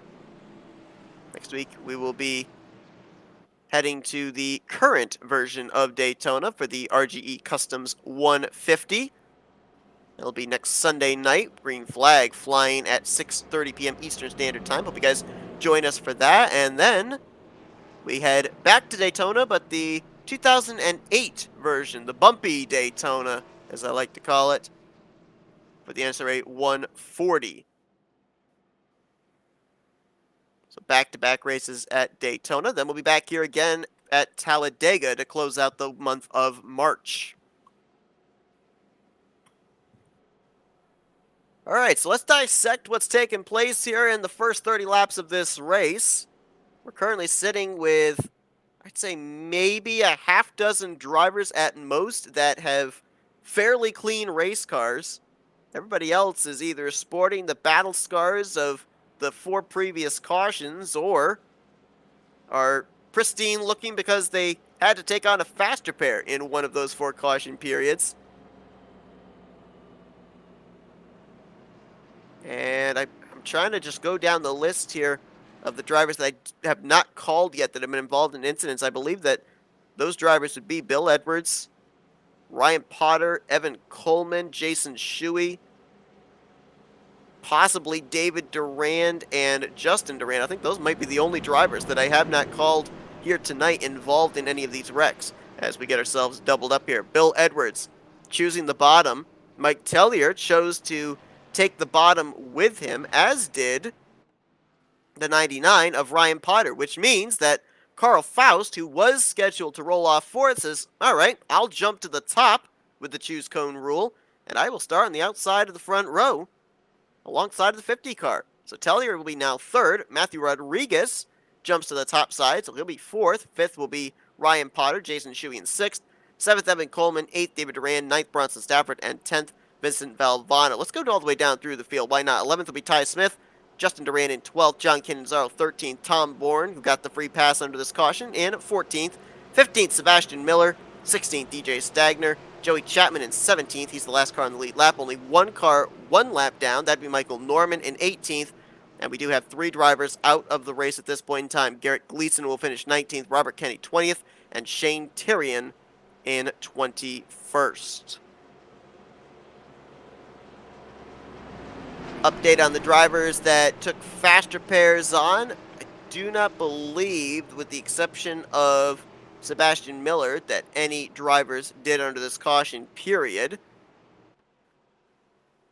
Next week we will be heading to the current version of Daytona for the RGE Customs 150. It'll be next Sunday night. Green flag flying at 6:30 p.m. Eastern Standard Time. Hope you guys join us for that. And then we head back to Daytona, but the 2008 version, the bumpy Daytona, as I like to call it, for the NSRA 140. So back-to-back races at Daytona. Then we'll be back here again at Talladega to close out the month of March. All right, so let's dissect what's taking place here in the first 30 laps of this race. We're currently sitting with, I'd say, maybe a half dozen drivers at most that have fairly clean race cars. Everybody else is either sporting the battle scars of the 4 previous cautions or are pristine looking because they had to take on a faster pair in one of those 4 caution periods. And I'm trying to just go down the list here of the drivers that I have not called yet that have been involved in incidents. I believe that those drivers would be Bill Edwards, Ryan Potter, Evan Coleman, Jason Shuey, possibly David Durand and Justin Durand. I think those might be the only drivers that I have not called here tonight involved in any of these wrecks as we get ourselves doubled up here. Bill Edwards choosing the bottom. Mike Tellier chose to take the bottom with him, as did the 99 of Ryan Potter, which means that Carl Faust, who was scheduled to roll off fourth, says, all right, I'll jump to the top with the choose cone rule, and I will start on the outside of the front row alongside of the 50 car. So Tellier will be now third. Matthew Rodriguez jumps to the top side, so he'll be fourth. Fifth will be Ryan Potter, Jason Shuey in sixth. Seventh, Evan Coleman. Eighth, David Duran. Ninth, Bronson Stafford. And 10th, Vincent Valvano. Let's go all the way down through the field. Why not? 11th will be Ty Smith. Justin Duran in 12th. John Cannizzaro 13th. Tom Bourne, who got the free pass under this caution, in 14th. 15th, Sebastian Miller. 16th, DJ Stagner. Joey Chapman in 17th. He's the last car on the lead lap. Only one car, one lap down. That'd be Michael Norman in 18th. And we do have 3 drivers out of the race at this point in time. Garrett Gleason will finish 19th. Robert Kenny 20th. And Shane Tyrion in 21st. Update on the drivers that took faster pairs on. I do not believe, with the exception of Sebastian Miller, that any drivers did under this caution period.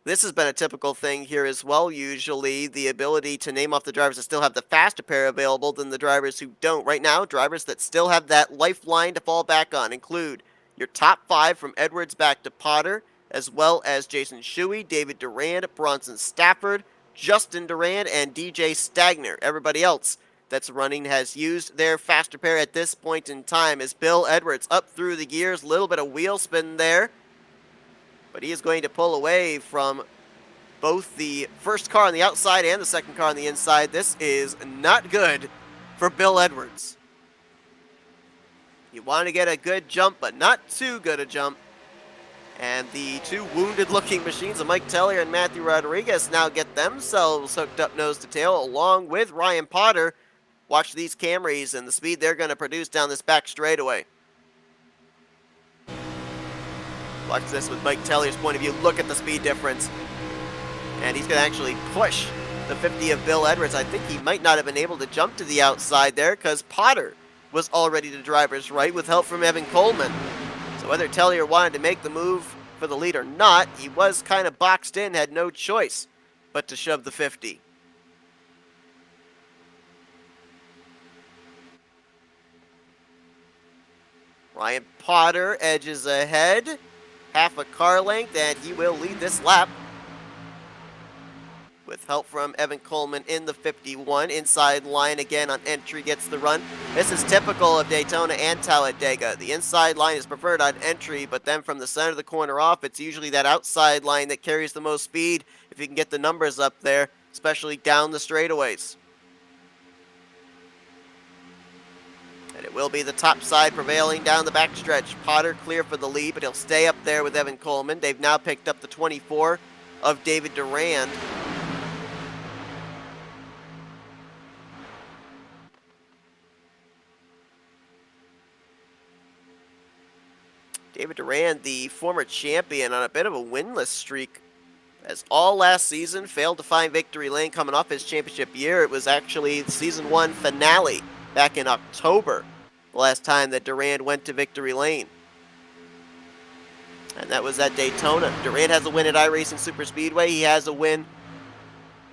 This has been a typical thing here as well, usually, the ability to name off the drivers that still have the faster pair available than the drivers who don't. Right now, drivers that still have that lifeline to fall back on include your top 5 from Edwards back to Potter, as well as Jason Shuey, David Durand, Bronson Stafford, Justin Durand, and DJ Stagner. Everybody else that's running has used their faster pair at this point in time as Bill Edwards up through the gears, little bit of wheel spin there, but he is going to pull away from both the first car on the outside and the second car on the inside. This is not good for Bill Edwards. You want to get a good jump, but not too good a jump. And the two wounded-looking machines of Mike Tellier and Matthew Rodriguez now get themselves hooked up nose to tail, along with Ryan Potter. Watch these Camrys and the speed they're going to produce down this back straightaway. Watch this with Mike Tellier's point of view. Look at the speed difference. And he's going to actually push the 50 of Bill Edwards. I think he might not have been able to jump to the outside there because Potter was already to driver's right with help from Evan Coleman. So whether Tellier wanted to make the move for the lead or not, he was kind of boxed in, had no choice but to shove the 50. Ryan Potter edges ahead, half a car length, and he will lead this lap. With help from Evan Coleman in the 51. Inside line again on entry gets the run. This is typical of Daytona and Talladega. The inside line is preferred on entry, but then from the center of the corner off, it's usually that outside line that carries the most speed if you can get the numbers up there, especially down the straightaways. And it will be the top side prevailing down the backstretch. Potter clear for the lead, but he'll stay up there with Evan Coleman. They've now picked up the 24 of David Durand. David Durand, the former champion, on a bit of a winless streak, as all last season failed to find victory lane coming off his championship year. It was actually the season 1 finale back in October, the last time that Durand went to victory lane. And that was at Daytona. Durand has a win at iRacing Superspeedway. He has a win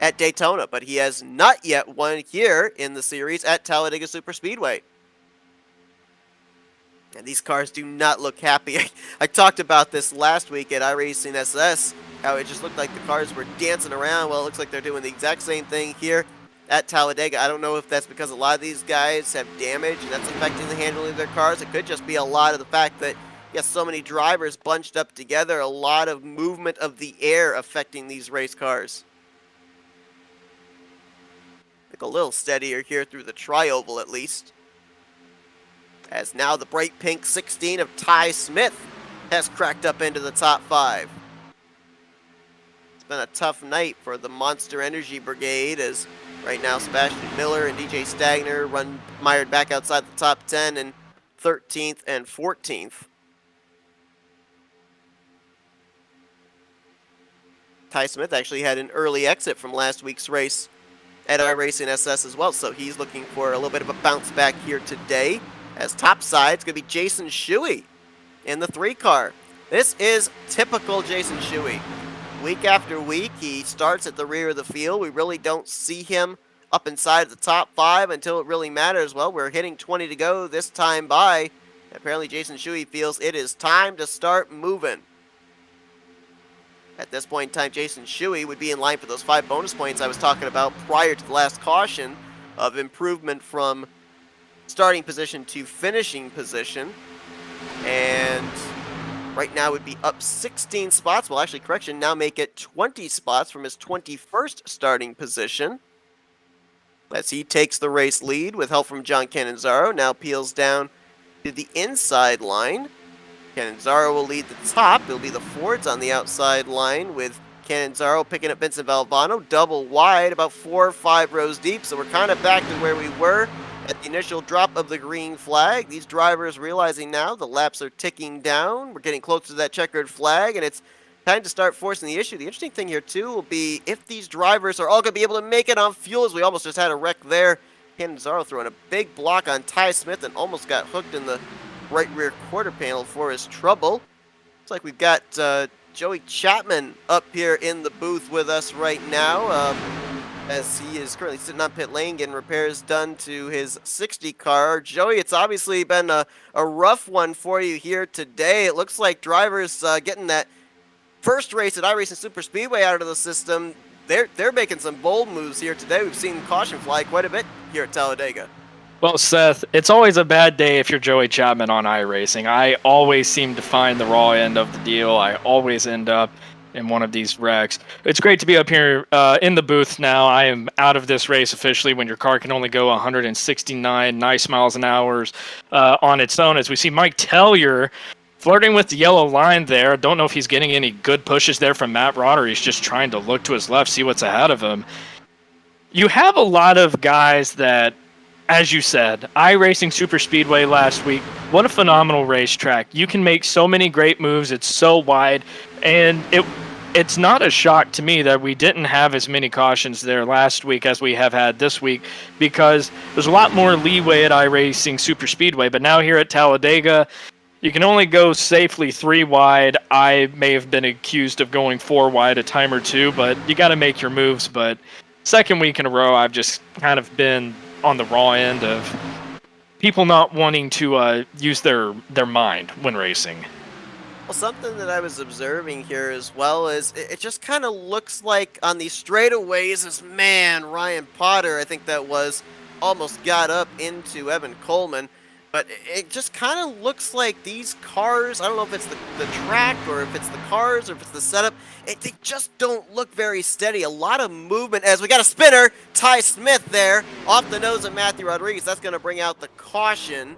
at Daytona, but he has not yet won here in the series at Talladega Superspeedway. And these cars do not look happy. I talked about this last week at iRacing SS, how it just looked like the cars were dancing around. Well, it looks like they're doing the exact same thing here at Talladega. I don't know if that's because a lot of these guys have damage and that's affecting the handling of their cars. It could just be a lot of the fact that, yes, so many drivers bunched up together, a lot of movement of the air affecting these race cars. Like a little steadier here through the tri-oval at least. As now the bright pink 16 of Ty Smith has cracked up into the top 5. It's been a tough night for the Monster Energy Brigade, as right now Sebastian Miller and DJ Stagner run mired back outside the top 10 in 13th and 14th. Ty Smith actually had an early exit from last week's race at iRacing SS as well, so he's looking for a little bit of a bounce back here today. As top side, it's going to be Jason Shuey in the 3 car. This is typical Jason Shuey. Week after week, he starts at the rear of the field. We really don't see him up inside the top 5 until it really matters. Well, we're hitting 20 to go this time by. Apparently, Jason Shuey feels it is time to start moving. At this point in time, Jason Shuey would be in line for those 5 bonus points I was talking about prior to the last caution of improvement from starting position to finishing position, and right now would be up 16 spots. Well, actually, correction, now make it 20 spots from his 21st starting position, as he takes the race lead with help from John Cannizzaro. Now peels down to the inside line. Cannizzaro will lead the top. It'll be the Fords on the outside line, with Cannizzaro picking up Vincent Valvano double wide, about 4 or 5 rows deep. So we're kind of back to where we were at the initial drop of the green flag. These drivers realizing now the laps are ticking down. We're getting close to that checkered flag, and it's time to start forcing the issue. The interesting thing here, too, will be if these drivers are all going to be able to make it on fuel, as we almost just had a wreck there Cannizzaro throwing a big block on Ty Smith and almost got hooked in the right rear quarter panel for his trouble. Looks like we've got Joey Chapman up here in the booth with us right now, as he is currently sitting on pit lane getting repairs done to his 60 car. Joey, it's obviously been a rough one for you here today. It looks like drivers getting that first race at iRacing Superspeedway out of the system. They're making some bold moves here today. We've seen caution fly quite a bit here at Talladega. Well, Seth, it's always a bad day if you're Joey Chapman on iRacing. I always seem to find the raw end of the deal. I always end up in one of these wrecks. It's great to be up here in the booth now. I am out of this race officially when your car can only go 169 nice miles an hour on its own, as we see Mike Tellier flirting with the yellow line there. Don't know if he's getting any good pushes there from Matt Rod, or he's just trying to look to his left, see what's ahead of him. You have a lot of guys that, as you said, iRacing Superspeedway last week, what a phenomenal racetrack. You can make so many great moves. It's so wide, and it's not a shock to me that we didn't have as many cautions there last week as we have had this week, because there's a lot more leeway at iRacing Superspeedway. But now here at Talladega, you can only go safely 3 wide. I may have been accused of going 4 wide a time or two, but you got to make your moves. But second week in a row, I've just kind of been on the raw end of people not wanting to use their mind when racing. Well, something that I was observing here as well is it just kind of looks like on these straightaways, this man, Ryan Potter, I think that was, almost got up into Evan Coleman. But it just kind of looks like these cars, I don't know if it's the track or if it's the cars or if it's the setup, they just don't look very steady. A lot of movement as we got a spinner. Ty Smith there off the nose of Matthew Rodriguez. That's going to bring out the caution.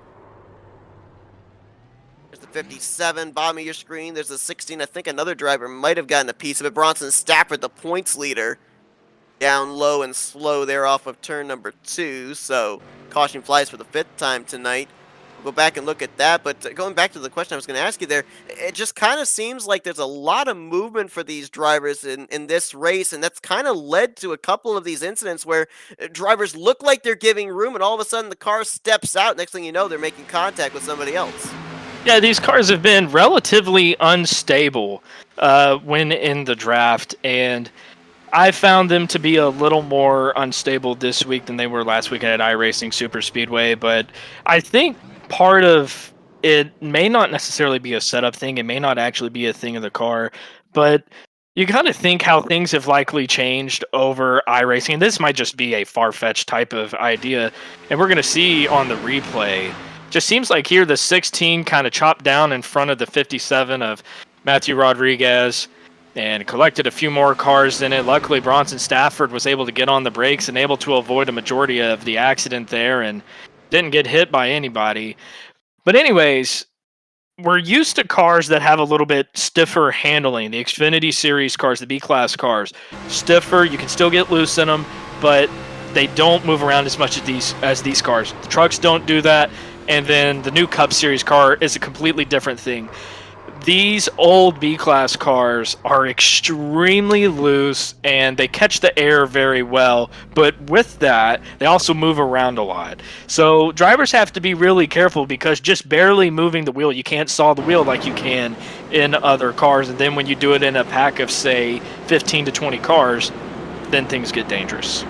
There's the 57, bottom of your screen. There's the 16. I think another driver might have gotten a piece of it. Bronson Stafford, the points leader, down low and slow there off of turn number 2. So caution flies for the 5th time tonight. Go back and look at that, but going back to the question I was going to ask you there, it just kind of seems like there's a lot of movement for these drivers in this race, and that's kind of led to a couple of these incidents where drivers look like they're giving room, and all of a sudden the car steps out. Next thing you know, they're making contact with somebody else. Yeah, these cars have been relatively unstable when in the draft, and I found them to be a little more unstable this week than they were last weekend at iRacing Superspeedway, but I think part of it may not necessarily be a setup thing. It may not actually be a thing of the car, but you kind of think how things have likely changed over iRacing. And this might just be a far-fetched type of idea. And we're going to see on the replay, just seems like here the 16 kind of chopped down in front of the 57 of Matthew Rodriguez and collected a few more cars in it. Luckily, Bronson Stafford was able to get on the brakes and able to avoid a majority of the accident there and didn't get hit by anybody. But anyways, we're used to cars that have a little bit stiffer handling. The Xfinity Series cars, the B-Class cars, stiffer. You can still get loose in them, but they don't move around as much as these cars. The trucks don't do that, and then the new Cup Series car is a completely different thing. These old B-Class cars are extremely loose, and they catch the air very well, but with that, they also move around a lot. So drivers have to be really careful, because just barely moving the wheel, you can't saw the wheel like you can in other cars, and then when you do it in a pack of, say, 15 to 20 cars, then things get dangerous.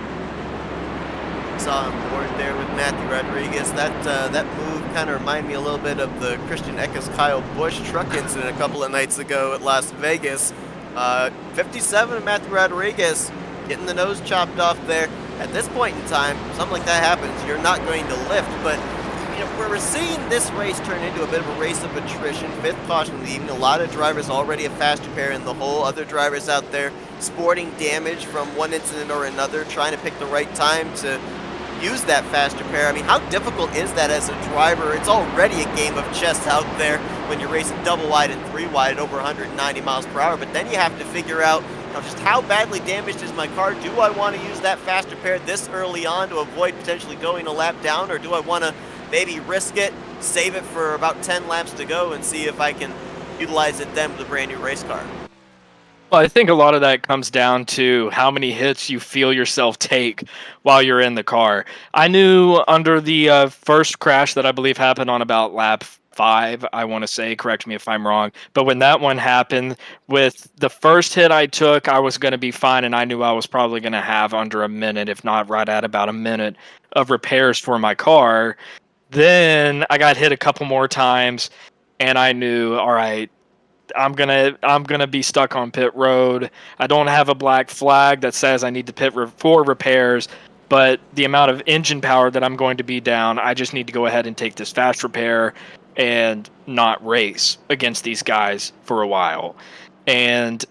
Saw on board there with Matthew Rodriguez. That move kind of reminded me a little bit of the Christian Eckes Kyle Busch truck incident a couple of nights ago at Las Vegas. 57 of Matthew Rodriguez getting the nose chopped off there. At this point in time, something like that happens, you're not going to lift. But we're seeing this race turn into a bit of a race of attrition. 5th caution of the evening. A lot of drivers already a faster pair in the hole. Other drivers out there sporting damage from one incident or another, trying to pick the right time to use that faster pair. I mean, how difficult is that as a driver? It's already a game of chess out there when you're racing double wide and 3 wide at over 190 miles per hour, but then you have to figure out just how badly damaged is my car. Do I want to use that faster pair this early on to avoid potentially going a lap down, or do I want to maybe risk it, save it for about 10 laps to go, and see if I can utilize it then with a brand new race car? Well, I think a lot of that comes down to how many hits you feel yourself take while you're in the car. I knew under the first crash that I believe happened on about lap 5, I want to say, correct me if I'm wrong, but when that one happened, with the first hit I took, I was going to be fine, and I knew I was probably going to have under a minute, if not right at about a minute, of repairs for my car. Then I got hit a couple more times, and I knew, all right, I'm gonna be stuck on pit road. I don't have a black flag that says I need to pit for repairs, but the amount of engine power that I'm going to be down, I just need to go ahead and take this fast repair and not race against these guys for a while. And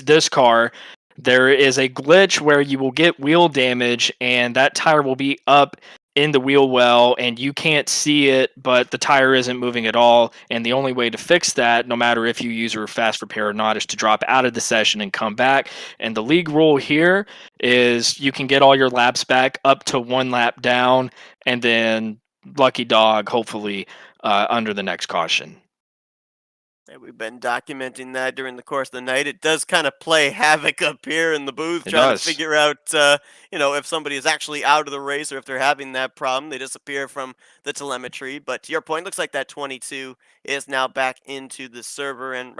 this car, there is a glitch where you will get wheel damage and that tire will be up in the wheel well and you can't see it, but the tire isn't moving at all. And the only way to fix that, no matter if you use a fast repair or not, is to drop out of the session and come back. And the league rule here is you can get all your laps back up to 1 lap down, and then lucky dog, hopefully, under the next caution. And we've been documenting that during the course of the night. It does kind of play havoc up here in the booth, It trying to does. figure out, if somebody is actually out of the race or if they're having that problem. They disappear from the telemetry. But to your point, looks like that 22 is now back into the server, and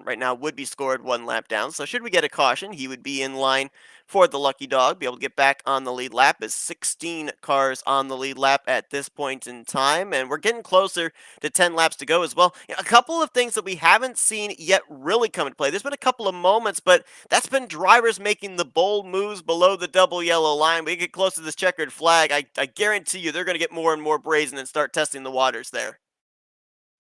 right now would be scored 1 lap down. So should we get a caution, he would be in line for the lucky dog, be able to get back on the lead lap. Is 16 cars on the lead lap at this point in time, and we're getting closer to 10 laps to go as well. A couple of things that we haven't seen yet really come into play. There's been a couple of moments, but that's been drivers making the bold moves below the double yellow line. We get close to this checkered flag, I guarantee you they're going to get more and more brazen and start testing the waters there.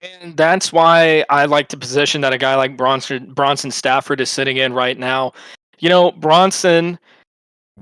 And that's why I like the position that a guy like Bronson Stafford is sitting in right now. You know, Bronson,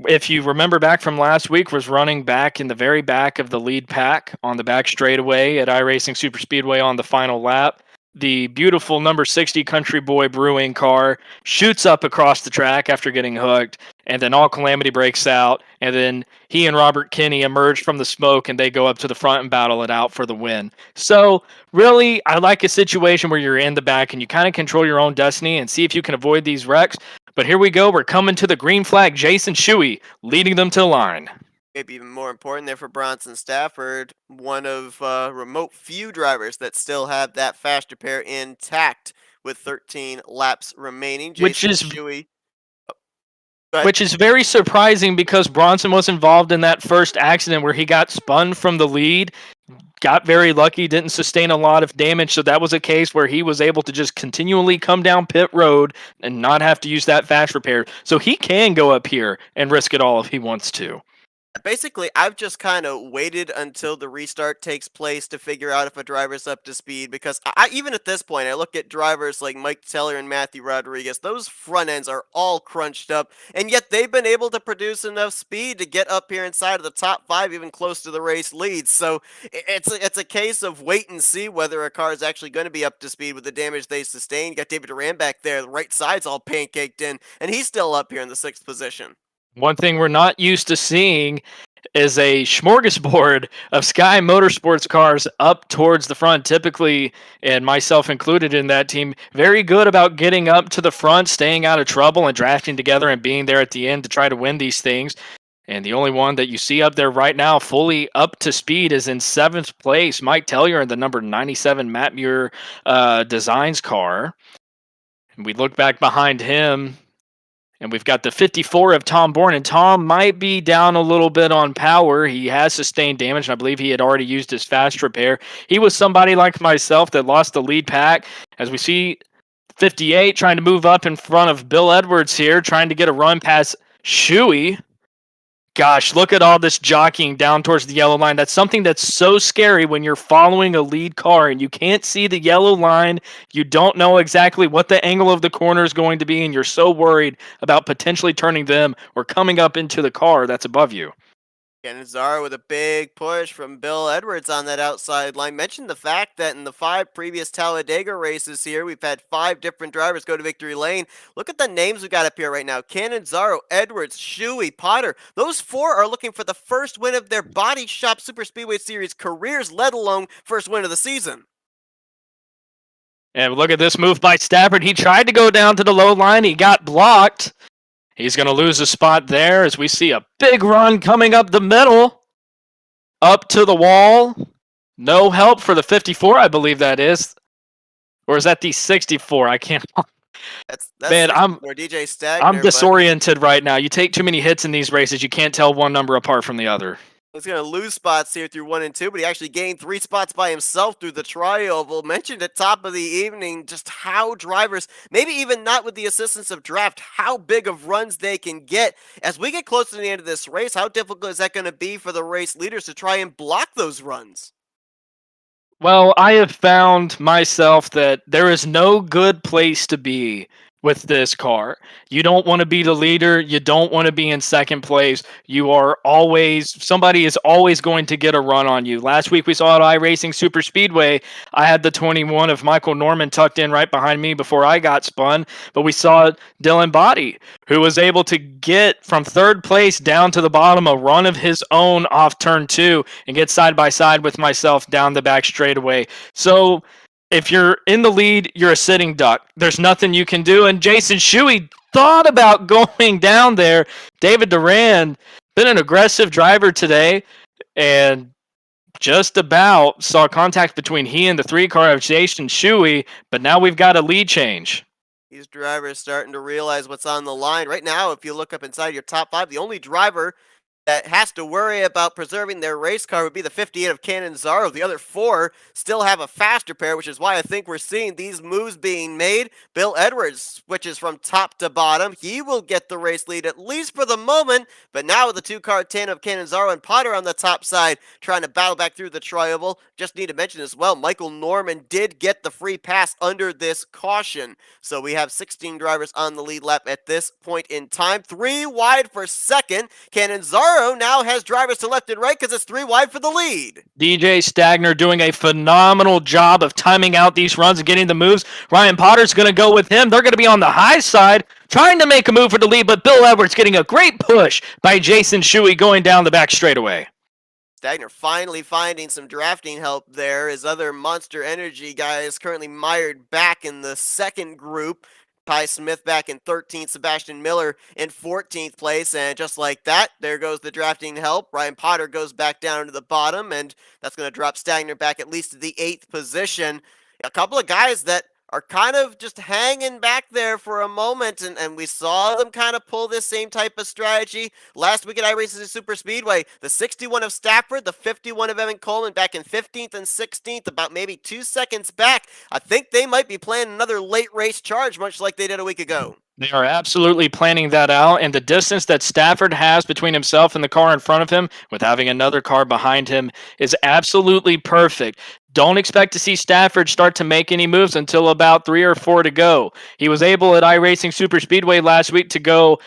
if you remember back from last week, was running back in the very back of the lead pack on the back straightaway at iRacing Superspeedway on the final lap. The beautiful number 60 Country Boy Brewing car shoots up across the track after getting hooked, and then all calamity breaks out, and then he and Robert Kinney emerge from the smoke, and they go up to the front and battle it out for the win. So, really, I like a situation where you're in the back and you kind of control your own destiny and see if you can avoid these wrecks. But here we go. We're coming to the green flag. Jason Shuey leading them to the line. Maybe even more important there for Bronson Stafford, one of remote few drivers that still have that fast repair intact with 13 laps remaining. which Jason is Shuey. Go ahead. which is very surprising because Bronson was involved in that first accident where he got spun from the lead, got very lucky, didn't sustain a lot of damage. So that was a case where he was able to just continually come down pit road and not have to use that fast repair. So he can go up here and risk it all if he wants to. Basically, I've just kind of waited until the restart takes place to figure out if a driver's up to speed because even at this point, I look at drivers like Mike Teller and Matthew Rodriguez. Those front ends are all crunched up, and yet they've been able to produce enough speed to get up here inside of the top 5, even close to the race lead. So it's a case of wait and see whether a car is actually going to be up to speed with the damage they sustained. You got David Durand back there, the right side's all pancaked in, and he's still up here in the 6th position. One thing we're not used to seeing is a smorgasbord of Sky Motorsports cars up towards the front, typically, and myself included in that team, very good about getting up to the front, staying out of trouble, and drafting together and being there at the end to try to win these things. And the only one that you see up there right now, fully up to speed, is in 7th place. Mike Tellier in the number 97 Matt Muir Designs car. And we look back behind him, and we've got the 54 of Tom Bourne. And Tom might be down a little bit on power. He has sustained damage, and I believe he had already used his fast repair. He was somebody like myself that lost the lead pack. As we see 58 trying to move up in front of Bill Edwards here, trying to get a run past Shuey. Gosh, look at all this jockeying down towards the yellow line. That's something that's so scary when you're following a lead car and you can't see the yellow line. You don't know exactly what the angle of the corner is going to be, and you're so worried about potentially turning them or coming up into the car that's above you. Canizaro with a big push from Bill Edwards on that outside line. Mentioned the fact that in the 5 previous Talladega races here, we've had 5 different drivers go to victory lane. Look at the names we got up here right now. Canizaro, Edwards, Shuey, Potter. Those 4 are looking for the first win of their Baadteshop Superspeedway Series careers, let alone first win of the season. And look at this move by Stafford. He tried to go down to the low line. He got blocked. He's going to lose a spot there as we see a big run coming up the middle. Up to the wall. No help for the 54, I believe that is. Or is that the 64? I can't. That's Man, I'm DJ Stagner. I'm disoriented right now. You take too many hits in these races, you can't tell one number apart from the other. He's going to lose spots here through 1 and 2, but he actually gained 3 spots by himself through the tri-oval. Mentioned at top of the evening just how drivers, maybe even not with the assistance of draft, how big of runs they can get. As we get closer to the end of this race, how difficult is that going to be for the race leaders to try and block those runs? Well, I have found myself that there is no good place to be with this car. You don't want to be the leader. You don't want to be in second place. You are always, somebody is always going to get a run on you. Last week we saw at iRacing Superspeedway, I had the 21 of Michael Norman tucked in right behind me before I got spun, but we saw Dylan Body, who was able to get from 3rd place down to the bottom, a run of his own off turn 2, and get side by side with myself down the back straightaway. So if you're in the lead, you're a sitting duck. There's nothing you can do. And Jason Shuey thought about going down there. David Durand, been an aggressive driver today, and just about saw contact between he and the 3-car of Jason Shuey, but now we've got a lead change. These drivers starting to realize what's on the line. Right now, if you look up inside your top 5, the only driver that has to worry about preserving their race car would be the 58 of Canizaro. The other 4 still have a faster pair, which is why I think we're seeing these moves being made. Bill Edwards switches from top to bottom. He will get the race lead, at least for the moment, but now with the 2-car tandem of Canizaro and Potter on the top side, trying to battle back through the tri-oval. Just need to mention as well, Michael Norman did get the free pass under this caution. So we have 16 drivers on the lead lap at this point in time. 3 wide for second. Canizaro now has drivers to left and right because it's 3 wide for the lead. DJ Stagner doing a phenomenal job of timing out these runs and getting the moves. Ryan Potter's going to go with him. They're going to be on the high side, trying to make a move for the lead, but Bill Edwards getting a great push by Jason Shuey going down the back straightaway. Stagner finally finding some drafting help there. His other Monster Energy guy is currently mired back in the second group. Ty Smith back in 13th, Sebastian Miller in 14th place, and just like that, there goes the drafting help. Ryan Potter goes back down to the bottom, and that's going to drop Stagner back at least to the 8th position. A couple of guys that are kind of just hanging back there for a moment, and we saw them kind of pull this same type of strategy last week at iRacing Superspeedway. The 61 of Stafford, the 51 of Evan Coleman back in 15th and 16th, about maybe 2 seconds back. I think they might be planning another late race charge, much like they did a week ago. They are absolutely planning that out, and the distance that Stafford has between himself and the car in front of him, with having another car behind him, is absolutely perfect. Don't expect to see Stafford start to make any moves until about 3 or 4 to go. He was able at iRacing Superspeedway last week to go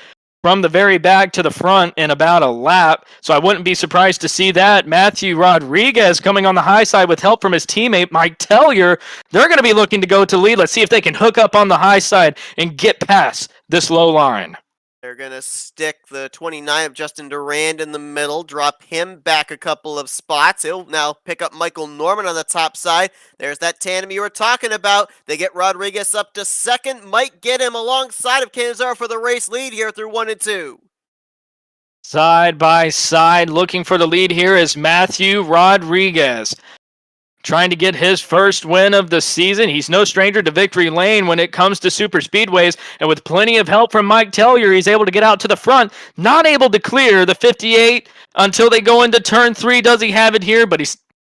from the very back to the front in about a lap, so I wouldn't be surprised to see that. Matthew Rodriguez coming on the high side with help from his teammate Mike Tellier. They're going to be looking to go to lead. Let's see if they can hook up on the high side and get past this low line. They're going to stick the 29 of Justin Durand in the middle, drop him back a couple of spots. He'll now pick up Michael Norman on the top side. There's that tandem you were talking about. They get Rodriguez up to second, might get him alongside of Canizaro for the race lead here through 1 and 2. Side by side, looking for the lead here is Matthew Rodriguez, trying to get his first win of the season. He's no stranger to victory lane when it comes to super speedways, and with plenty of help from Mike Tellier, he's able to get out to the front. Not able to clear the 58 until they go into turn 3. Does he have it here?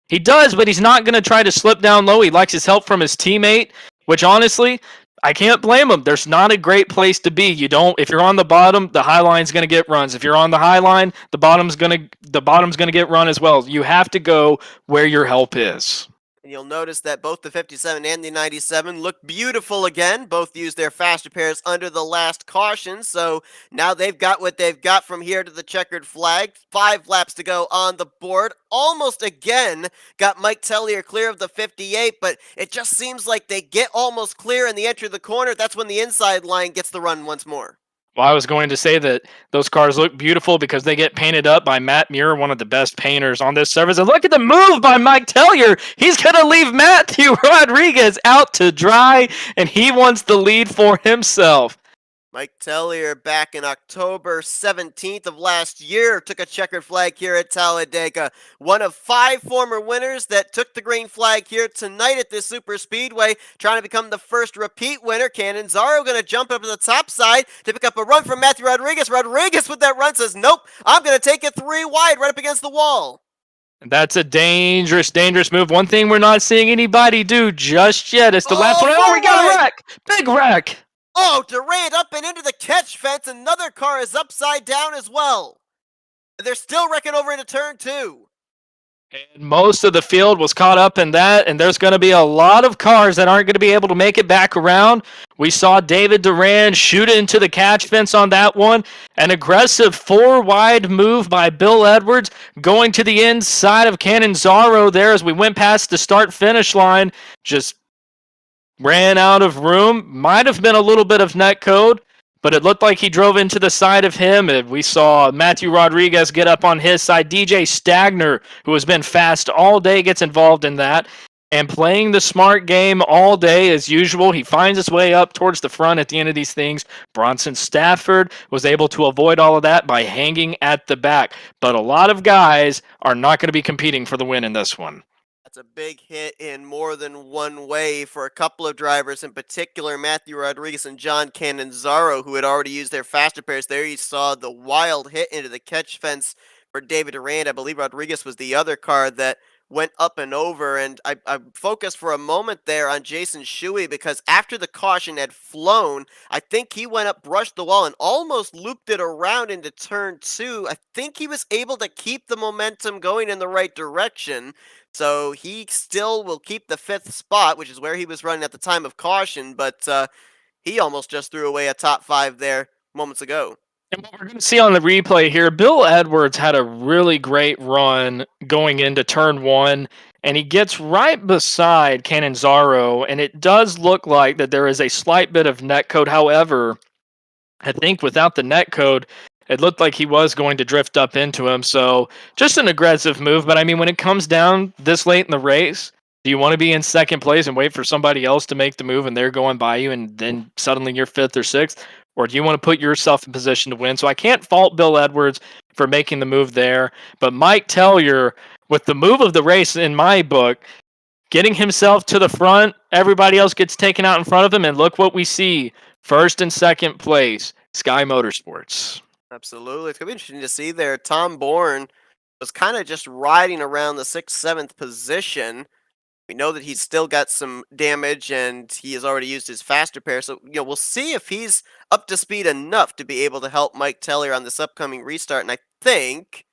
He does, but he's not going to try to slip down low. He likes his help from his teammate, which honestly, I can't blame him. There's not a great place to be. You don't if you're on the bottom, the high line's going to get runs. If you're on the high line, the bottom's going to get run as well. You have to go where your help is. And you'll notice that both the 57 and the 97 look beautiful again. Both used their faster pairs under the last caution, so now they've got what they've got from here to the checkered flag. 5 laps to go on the board. Almost again got Mike Tellier clear of the 58, but it just seems like they get almost clear and they enter the corner. That's when the inside line gets the run once more. Well, I was going to say that those cars look beautiful because they get painted up by Matt Muir, one of the best painters on this service. And look at the move by Mike Tellier. He's going to leave Matthew Rodriguez out to dry, and he wants the lead for himself. Mike Tellier back in October 17th of last year took a checkered flag here at Talladega. One of 5 former winners that took the green flag here tonight at this Superspeedway, trying to become the first repeat winner. Cannizzaro going to jump up to the top side to pick up a run from Matthew Rodriguez. Rodriguez with that run says, nope, I'm going to take it 3 wide right up against the wall. That's a dangerous move. One thing we're not seeing anybody do just yet is the last one. Oh, we got a wreck. Big wreck. Oh, Durand up and into the catch fence. Another car is upside down as well. They're still wrecking over into turn 2. And most of the field was caught up in that, and there's going to be a lot of cars that aren't going to be able to make it back around. We saw David Duran shoot into the catch fence on that one. An aggressive 4-wide move by Bill Edwards going to the inside of Cannizzaro there as we went past the start-finish line. Just ran out of room. Might have been a little bit of net code, but it looked like he drove into the side of him. And we saw Matthew Rodriguez get up on his side. DJ Stagner, who has been fast all day, gets involved in that. And playing the smart game all day as usual, he finds his way up towards the front at the end of these things. Bronson Stafford was able to avoid all of that by hanging at the back. But a lot of guys are not going to be competing for the win in this one. That's a big hit in more than one way for a couple of drivers, in particular Matthew Rodriguez and John Cannizzaro, who had already used their faster pairs. There you saw the wild hit into the catch fence for David Durand. I believe Rodriguez was the other car that went up and over, and I focused for a moment there on Jason Shuey because after the caution had flown, I think he went up, brushed the wall, and almost looped it around into turn 2. I think he was able to keep the momentum going in the right direction, so he still will keep the 5th spot, which is where he was running at the time of caution, but he almost just threw away a top 5 there moments ago. And what we're going to see on the replay here, Bill Edwards had a really great run going into turn 1, and he gets right beside Cannizzaro, and it does look like that there is a slight bit of net code. However, I think without the net code, it looked like he was going to drift up into him. So just an aggressive move. But I mean, when it comes down this late in the race, do you want to be in second place and wait for somebody else to make the move and they're going by you and then suddenly you're 5th or 6th? Or do you want to put yourself in position to win? So I can't fault Bill Edwards for making the move there. But Mike Tellier, with the move of the race in my book, getting himself to the front, everybody else gets taken out in front of him. And look what we see. First and second place, Sky Motorsports. Absolutely. It's going to be interesting to see there. Tom Bourne was kind of just riding around the 6th, 7th position. We know that he's still got some damage and he has already used his faster pair. So, we'll see if he's up to speed enough to be able to help Mike Tellier on this upcoming restart. And I think,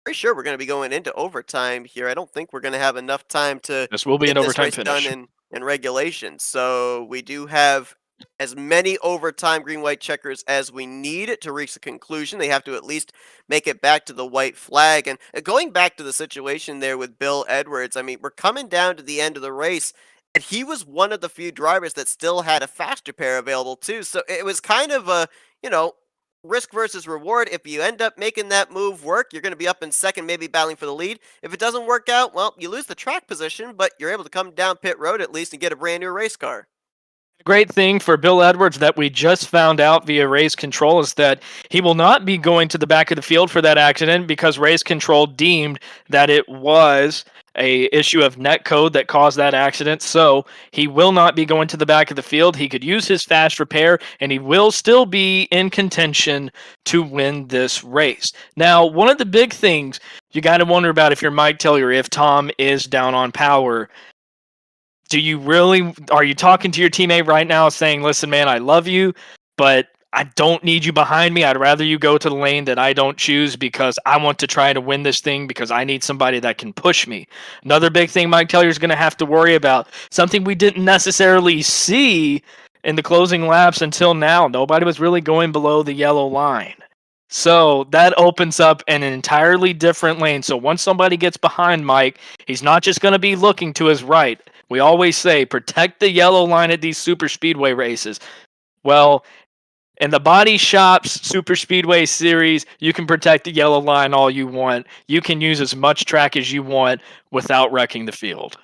pretty sure we're going to be going into overtime here. I don't think we're going to have enough time to this will be an overtime finish done in regulation. So we do have as many overtime green-white checkers as we need to reach the conclusion. They have to at least make it back to the white flag. And going back to the situation there with Bill Edwards, I mean, we're coming down to the end of the race, and he was one of the few drivers that still had a faster pair available too. So it was kind of a, risk versus reward. If you end up making that move work, you're going to be up in second, maybe battling for the lead. If it doesn't work out, well, you lose the track position, but you're able to come down pit road at least and get a brand new race car. Great thing for Bill Edwards that we just found out via race control is that he will not be going to the back of the field for that accident because race control deemed that it was a issue of net code that caused that accident. So he will not be going to the back of the field. He could use his fast repair and he will still be in contention to win this race. Now, one of the big things you got to wonder about if you're Mike Taylor, if Tom is down on power, are you talking to your teammate right now saying, listen, man, I love you, but I don't need you behind me. I'd rather you go to the lane that I don't choose because I want to try to win this thing because I need somebody that can push me. Another big thing Mike Taylor's going to have to worry about, something we didn't necessarily see in the closing laps until now. Nobody was really going below the yellow line. So that opens up an entirely different lane. So once somebody gets behind Mike, he's not just going to be looking to his right. We always say protect the yellow line at these super speedway races. Well, in the Baadteshop's Super Speedway series, you can protect the yellow line all you want. You can use as much track as you want without wrecking the field.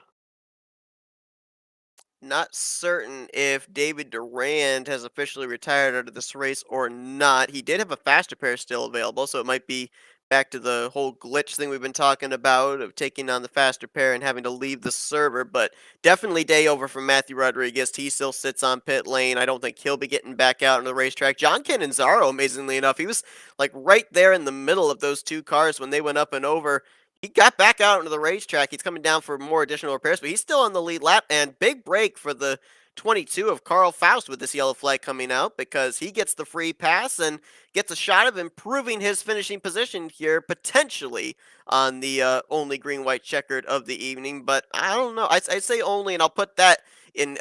Not certain if David Durand has officially retired out of this race or not. He did have a faster pair still available, so it might be back to the whole glitch thing we've been talking about of taking on the faster pair and having to leave the server. But definitely day over for Matthew Rodriguez. He still sits on pit lane. I don't think he'll be getting back out on the racetrack. John Cannizzaro, amazingly enough, he was like right there in the middle of those two cars when they went up and over. He got back out into the racetrack. He's coming down for more additional repairs, but he's still on the lead lap. And big break for the 22 of Carl Faust with this yellow flag coming out because he gets the free pass and gets a shot of improving his finishing position here, potentially on the only green-white checkered of the evening. But I don't know. I say only, and I'll put that in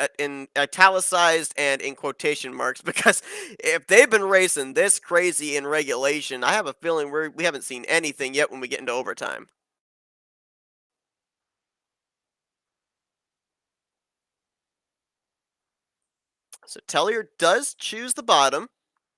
italicized and in quotation marks because if they've been racing this crazy in regulation, I have a feeling we haven't seen anything yet when we get into overtime. So Tellier does choose the bottom.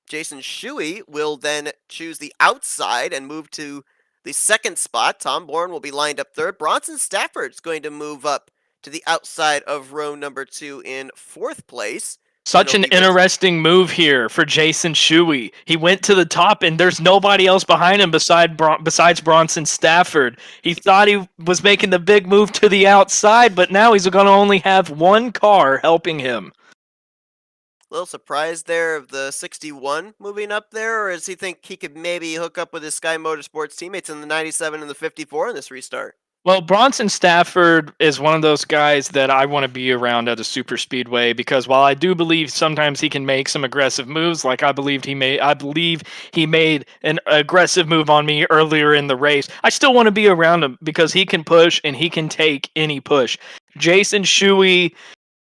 Jason Shuey will then choose the outside and move to the second spot. Tom Bourne will be lined up third. Bronson Stafford's going to move up to the outside of row number 2 in fourth place. Such an interesting move here for Jason Shuey. He went to the top, and there's nobody else behind him besides Bronson Stafford. He thought he was making the big move to the outside, but now he's going to only have one car helping him. A little surprised there of the 61 moving up there, or does he think he could maybe hook up with his Sky Motorsports teammates in the 97 and the 54 in this restart? Well, Bronson Stafford is one of those guys that I want to be around at a super speedway because while I do believe sometimes he can make some aggressive moves, like I believe he made an aggressive move on me earlier in the race, I still want to be around him because he can push and he can take any push. Jason Shuey,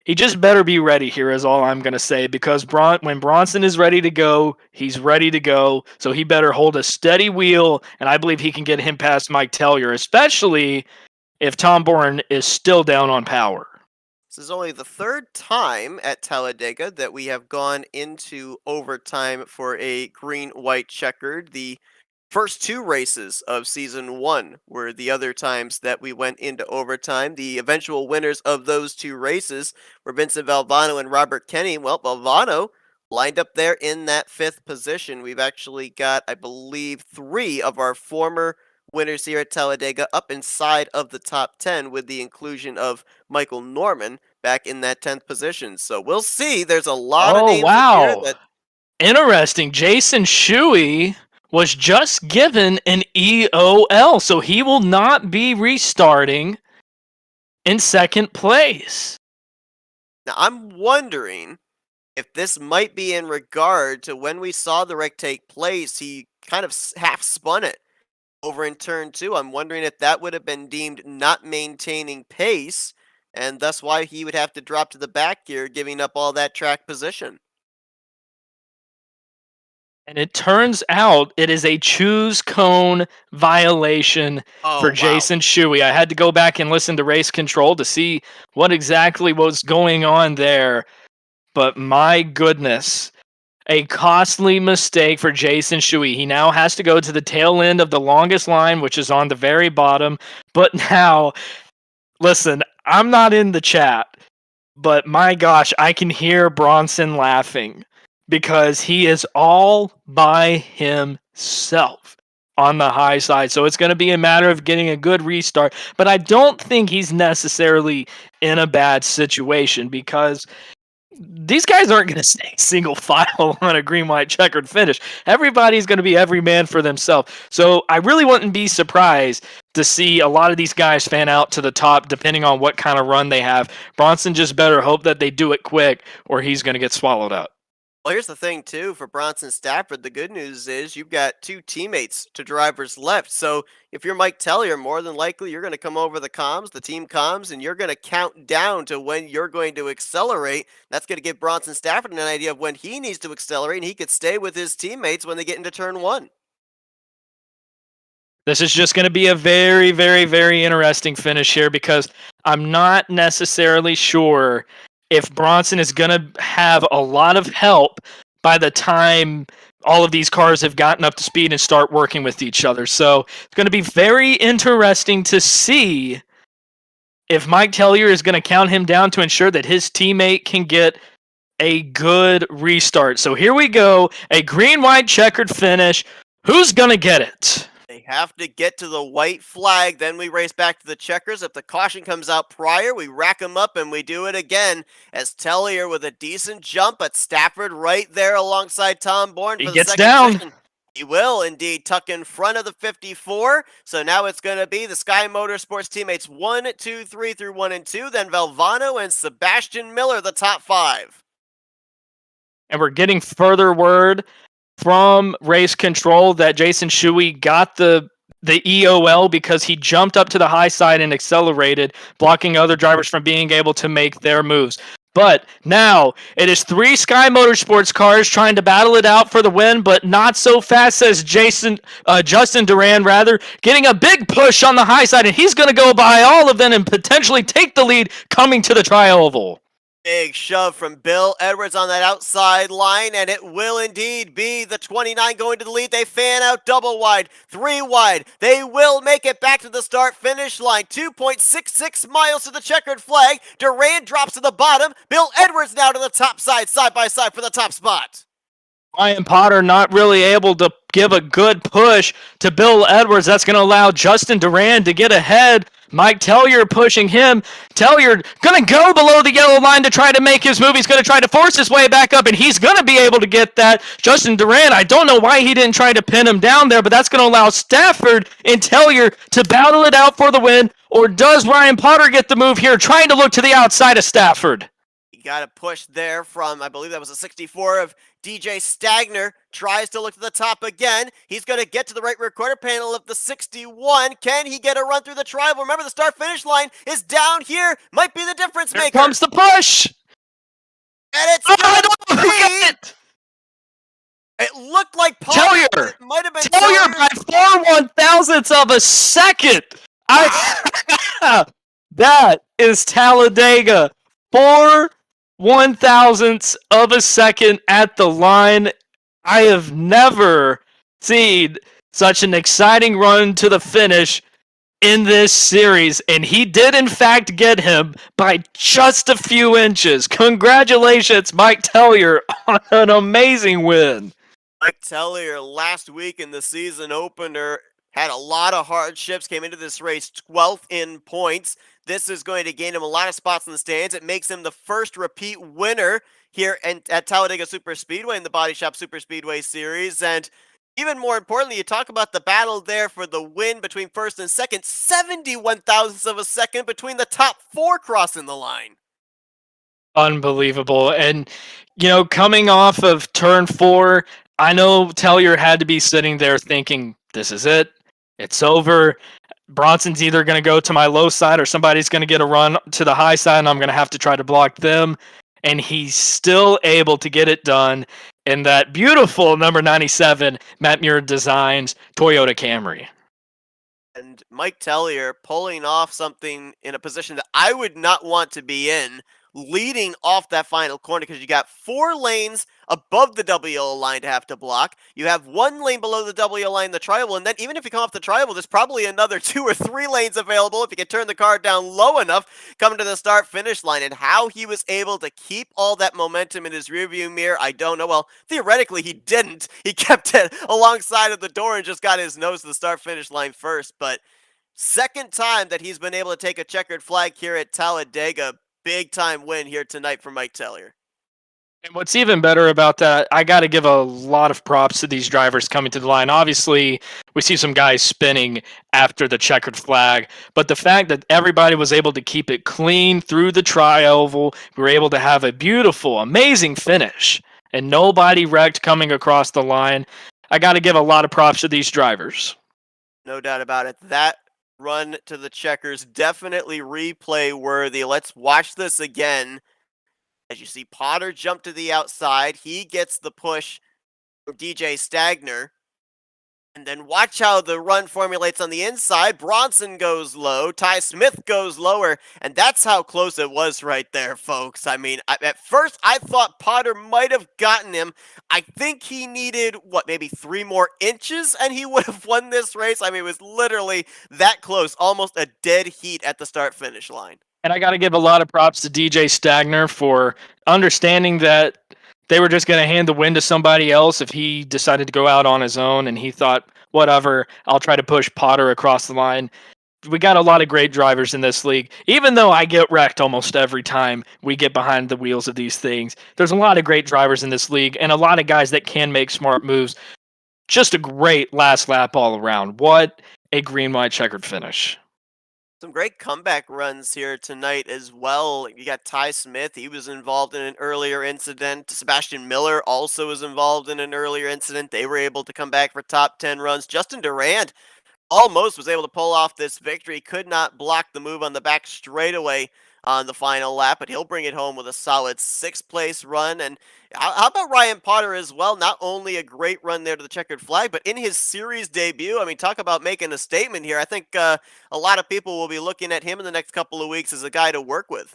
he just better be ready here is all I'm going to say because when Bronson is ready to go, he's ready to go. So he better hold a steady wheel, and I believe he can get him past Mike Tellier, especially if Tom Bourne is still down on power. This is only the third time at Talladega that we have gone into overtime for a green-white checkered. The first two races of season 1 were the other times that we went into overtime. The eventual winners of those two races were Vincent Valvano and Robert Kenny. Well, Valvano lined up there in that 5th position. We've actually got, I believe, 3 of our former winners here at Talladega up inside of the top 10 with the inclusion of Michael Norman back in that 10th position. So we'll see. There's a lot of names here that... Interesting. Jason Shuey was just given an EOL, so he will not be restarting in second place. Now, I'm wondering if this might be in regard to when we saw the wreck take place, he kind of half spun it over in turn 2. I'm wondering if that would have been deemed not maintaining pace, and thus why he would have to drop to the back gear, giving up all that track position. And it turns out it is a choose cone violation for Jason Shuey. I had to go back and listen to race control to see what exactly was going on there. But my goodness, a costly mistake for Jason Shuey. He now has to go to the tail end of the longest line, which is on the very bottom. But now, listen, I'm not in the chat. But my gosh, I can hear Bronson laughing because he is all by himself on the high side. So it's going to be a matter of getting a good restart. But I don't think he's necessarily in a bad situation because these guys aren't going to stay single file on a green, white, checkered finish. Everybody's going to be every man for themselves. So I really wouldn't be surprised to see a lot of these guys fan out to the top, depending on what kind of run they have. Bronson just better hope that they do it quick, or he's going to get swallowed up. Well, here's the thing, too, for Bronson Stafford. The good news is you've got two teammates to drivers left. So if you're Mike Tellier, more than likely you're going to come over the comms, the team comms, and you're going to count down to when you're going to accelerate. That's going to give Bronson Stafford an idea of when he needs to accelerate, and he could stay with his teammates when they get into turn one. This is just going to be a very, very, very interesting finish here because I'm not necessarily sure if Bronson is going to have a lot of help by the time all of these cars have gotten up to speed and start working with each other. So it's going to be very interesting to see if Mike Tellier is going to count him down to ensure that his teammate can get a good restart. So here we go, a green, white, checkered finish. Who's going to get it? They have to get to the white flag, then we race back to the checkers. If the caution comes out prior, we rack them up and we do it again. As Tellier with a decent jump, but Stafford right there alongside Tom Bourne He for the gets second down. position. He will indeed tuck in front of the 54. So now it's going to be the Sky Motorsports teammates 1, 2, 3 through 1 and 2. Then Valvano and Sebastian Miller, the top 5. And we're getting further word from race control that Jason Shuey got the EOL because he jumped up to the high side and accelerated, blocking other drivers from being able to make their moves. But now it is 3 Sky Motorsports cars trying to battle it out for the win, but not so fast as Justin Durand, getting a big push on the high side, and he's going to go by all of them and potentially take the lead coming to the tri-oval. Big shove from Bill Edwards on that outside line, and it will indeed be the 29 going to the lead. They fan out double wide, 3 wide. They will make it back to the start-finish line. 2.66 miles to the checkered flag. Durand drops to the bottom. Bill Edwards now to the top side by side for the top spot. Ryan Potter not really able to give a good push to Bill Edwards. That's going to allow Justin Durand to get ahead. Mike Tellier pushing him. Tellier going to go below the yellow line to try to make his move. He's going to try to force his way back up, and he's going to be able to get that. Justin Durand, I don't know why he didn't try to pin him down there, but that's going to allow Stafford and Tellier to battle it out for the win. Or does Ryan Potter get the move here, trying to look to the outside of Stafford? He got a push there from, I believe that was a 64 of DJ Stagner. Tries to look to the top again. He's going to get to the right rear quarter panel of the 61. Can he get a run through the trial? Remember, the start-finish line is down here. Might be the difference maker. Here comes the push. And it's it. It looked like Tellier. It might have been Tellier by 4/1000ths of a second. That is Talladega. 4/1000ths of a second at the line. I have never seen such an exciting run to the finish in this series, and he did in fact get him by just a few inches. Congratulations, Mike Tellier, on an amazing win. Mike Tellier last week in the season opener had a lot of hardships, came into this race 12th in points. This is going to gain him a lot of spots in the stands. It makes him the first repeat winner here at Talladega Superspeedway in the Baadteshop Superspeedway Series. And even more importantly, you talk about the battle there for the win between first and second. 71,000ths of a second between the top 4 crossing the line. Unbelievable. And, coming off of turn 4, I know Tellier had to be sitting there thinking, this is it. It's over. Bronson's either going to go to my low side or somebody's going to get a run to the high side, and I'm going to have to try to block them. And he's still able to get it done in that beautiful number 97 Matt Muir Designs Toyota Camry. And Mike Tellier pulling off something in a position that I would not want to be in. leading off that final corner because you got 4 lanes above the double yellow line to have to block. You have 1 lane below the double yellow line, the tri-oval, and then even if you come off the tri-oval, there's probably another 2 or 3 lanes available if you can turn the car down low enough coming to the start-finish line. And how he was able to keep all that momentum in his rearview mirror, I don't know. Well, theoretically, he didn't. He kept it alongside of the door and just got his nose to the start-finish line first, but second time that he's been able to take a checkered flag here at Talladega. Big time win here tonight for Mike Tellier. And what's even better about that, I got to give a lot of props to these drivers coming to the line. Obviously, we see some guys spinning after the checkered flag, but the fact that everybody was able to keep it clean through the tri-oval, we were able to have a beautiful, amazing finish, and nobody wrecked coming across the line. I got to give a lot of props to these drivers. No doubt about it. That run to the checkers definitely replay worthy. Let's watch this again. As you see Potter jump to the outside, he gets the push from DJ Stagner. And then watch how the run formulates on the inside. Bronson goes low. Ty Smith goes lower. And that's how close it was right there, folks. I mean, at first I thought Potter might have gotten him. I think he needed, maybe 3 more inches and he would have won this race. I mean, it was literally that close. Almost a dead heat at the start-finish line. And I got to give a lot of props to DJ Stagner for understanding that they were just going to hand the win to somebody else if he decided to go out on his own, and he thought, whatever, I'll try to push Potter across the line. We got a lot of great drivers in this league. Even though I get wrecked almost every time we get behind the wheels of these things, there's a lot of great drivers in this league and a lot of guys that can make smart moves. Just a great last lap all around. What a green-white checkered finish. Some great comeback runs here tonight as well. You got Ty Smith. He was involved in an earlier incident. Sebastian Miller also was involved in an earlier incident. They were able to come back for top 10 runs. Justin Durand almost was able to pull off this victory. Could not block the move on the back straightaway on the final lap, but he'll bring it home with a solid 6th place run. And how about Ryan Potter as well? Not only a great run there to the checkered flag, but in his series debut, I mean, talk about making a statement here. I think a lot of people will be looking at him in the next couple of weeks as a guy to work with.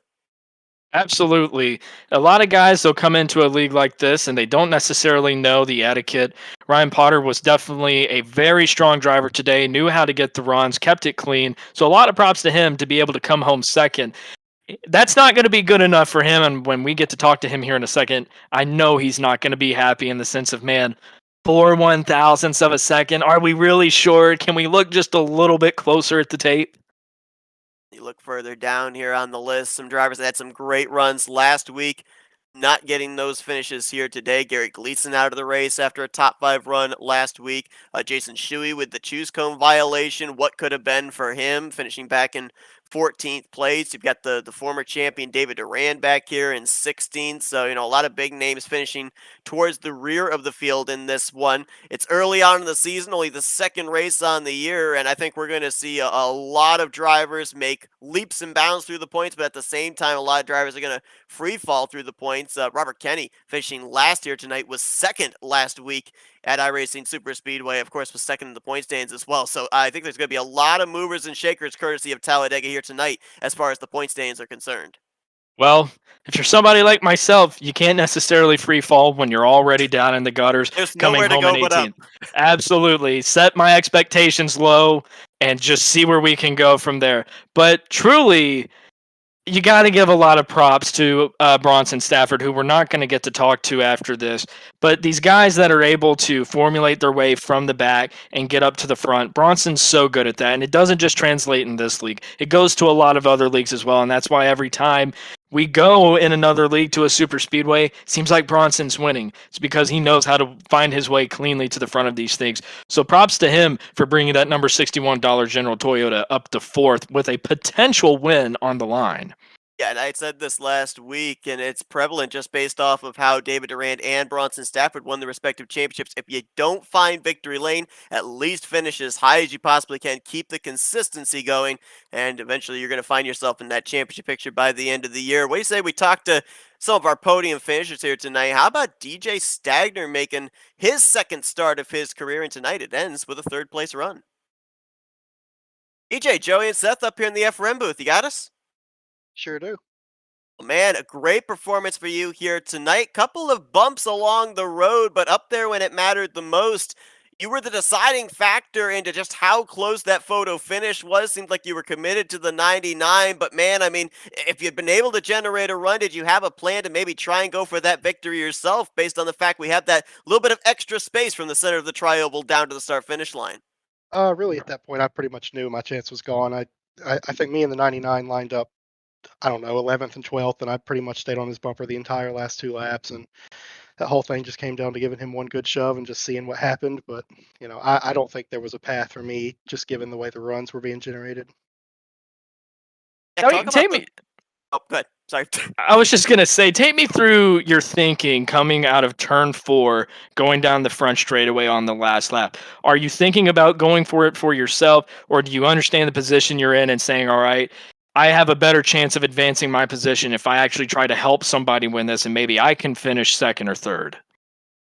Absolutely. A lot of guys, they'll come into a league like this and they don't necessarily know the etiquette. Ryan Potter was definitely a very strong driver today, knew how to get the runs, kept it clean. So a lot of props to him to be able to come home second. That's not going to be good enough for him. And when we get to talk to him here in a second, I know he's not going to be happy in the sense of, man, 4/1000ths of a second. Are we really sure? Can we look just a little bit closer at the tape? You look further down here on the list, some drivers that had some great runs last week, not getting those finishes here today. Garrett Gleason out of the race after a top 5 run last week. Jason Shuey with the choose cone violation. What could have been for him, finishing back in 14th place. You've got the former champion David Durand back here in 16th. So, a lot of big names finishing towards the rear of the field in this one. It's early on in the season, only the second race on the year, and I think we're going to see a lot of drivers make leaps and bounds through the points, but at the same time, a lot of drivers are going to free fall through the points. Robert Kenny finishing last here tonight was second last week at iRacing Superspeedway, of course, was second in the point stands as well. So I think there's going to be a lot of movers and shakers courtesy of Talladega here tonight as far as the point stands are concerned. Well, if you're somebody like myself, you can't necessarily free fall when you're already down in the gutters There's coming nowhere to home go in but up. 18th. Absolutely. Set my expectations low and just see where we can go from there. But truly, you got to give a lot of props to Bronson Stafford, who we're not going to get to talk to after this. But these guys that are able to formulate their way from the back and get up to the front, Bronson's so good at that. And it doesn't just translate in this league. It goes to a lot of other leagues as well. And that's why every time we go in another league to a super speedway, seems like Bronson's winning. It's because he knows how to find his way cleanly to the front of these things. So props to him for bringing that number $61 General Toyota up to 4th with a potential win on the line. Yeah, and I said this last week, and it's prevalent just based off of how David Durand and Bronson Stafford won the respective championships. If you don't find victory lane, at least finish as high as you possibly can. Keep the consistency going, and eventually you're going to find yourself in that championship picture by the end of the year. What do you say we talk to some of our podium finishers here tonight? How about DJ Stagner making his second start of his career, and tonight it ends with a 3rd place run. DJ, Joey, and Seth up here in the FRM booth. You got us? Sure do. Man, a great performance for you here tonight. Couple of bumps along the road, but up there when it mattered the most. You were the deciding factor into just how close that photo finish was. Seemed like you were committed to the 99, but man, I mean, if you'd been able to generate a run, did you have a plan to maybe try and go for that victory yourself based on the fact we have that little bit of extra space from the center of the trioval down to the start finish line? Really, at that point, I pretty much knew my chance was gone. I think me and the 99 lined up, I don't know, 11th and 12th, and I pretty much stayed on his bumper the entire last two laps. And that whole thing just came down to giving him one good shove and just seeing what happened. But, I don't think there was a path for me, just given the way the runs were being generated. Yeah, Now, talk about take the. me. Oh, good. Sorry. I was just gonna say, take me through your thinking coming out of turn four, going down the front straightaway on the last lap. Are you thinking about going for it for yourself, or do you understand the position you're in and saying, "All right, I have a better chance of advancing my position if I actually try to help somebody win this, and maybe I can finish second or third?"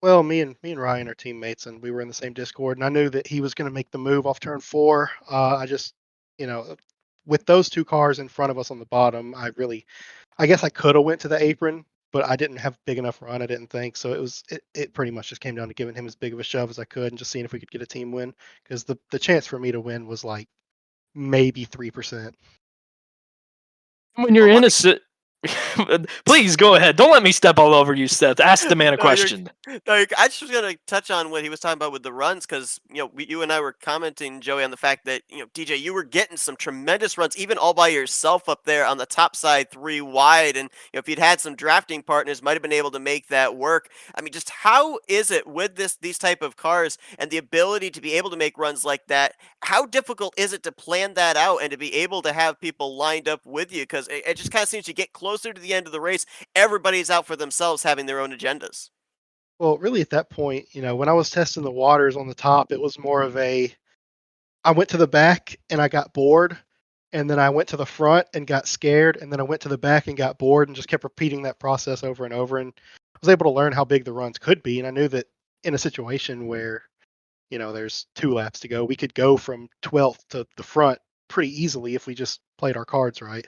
Well, me and Ryan are teammates, and we were in the same Discord, and I knew that he was going to make the move off turn four. I just, you know, with those two cars in front of us on the bottom, I guess I could have went to the apron, but I didn't have big enough run. I didn't think so. It pretty much just came down to giving him as big of a shove as I could and just seeing if we could get a team win because the chance for me to win was like maybe 3%. When you're Well, in a please go ahead. Don't let me step all over you, Seth. Ask the man a no, you're. question. No, I just was gonna touch on what he was talking about with the runs, because you and I were commenting, Joey, on the fact that DJ, you were getting some tremendous runs, even all by yourself up there on the top side, three wide, and if you'd had some drafting partners, might have been able to make that work. I mean, just how is it with these type of cars and the ability to be able to make runs like that? How difficult is it to plan that out and to be able to have people lined up with you? Because it just kind of seems to get closer to the end of the race, everybody's out for themselves, having their own agendas. Well, really at that point, when I was testing the waters on the top, it was more of I went to the back and I got bored, and then I went to the front and got scared, and then I went to the back and got bored, and just kept repeating that process over and over, and I was able to learn how big the runs could be, and I knew that in a situation where there's two laps to go, we could go from 12th to the front pretty easily if we just played our cards right.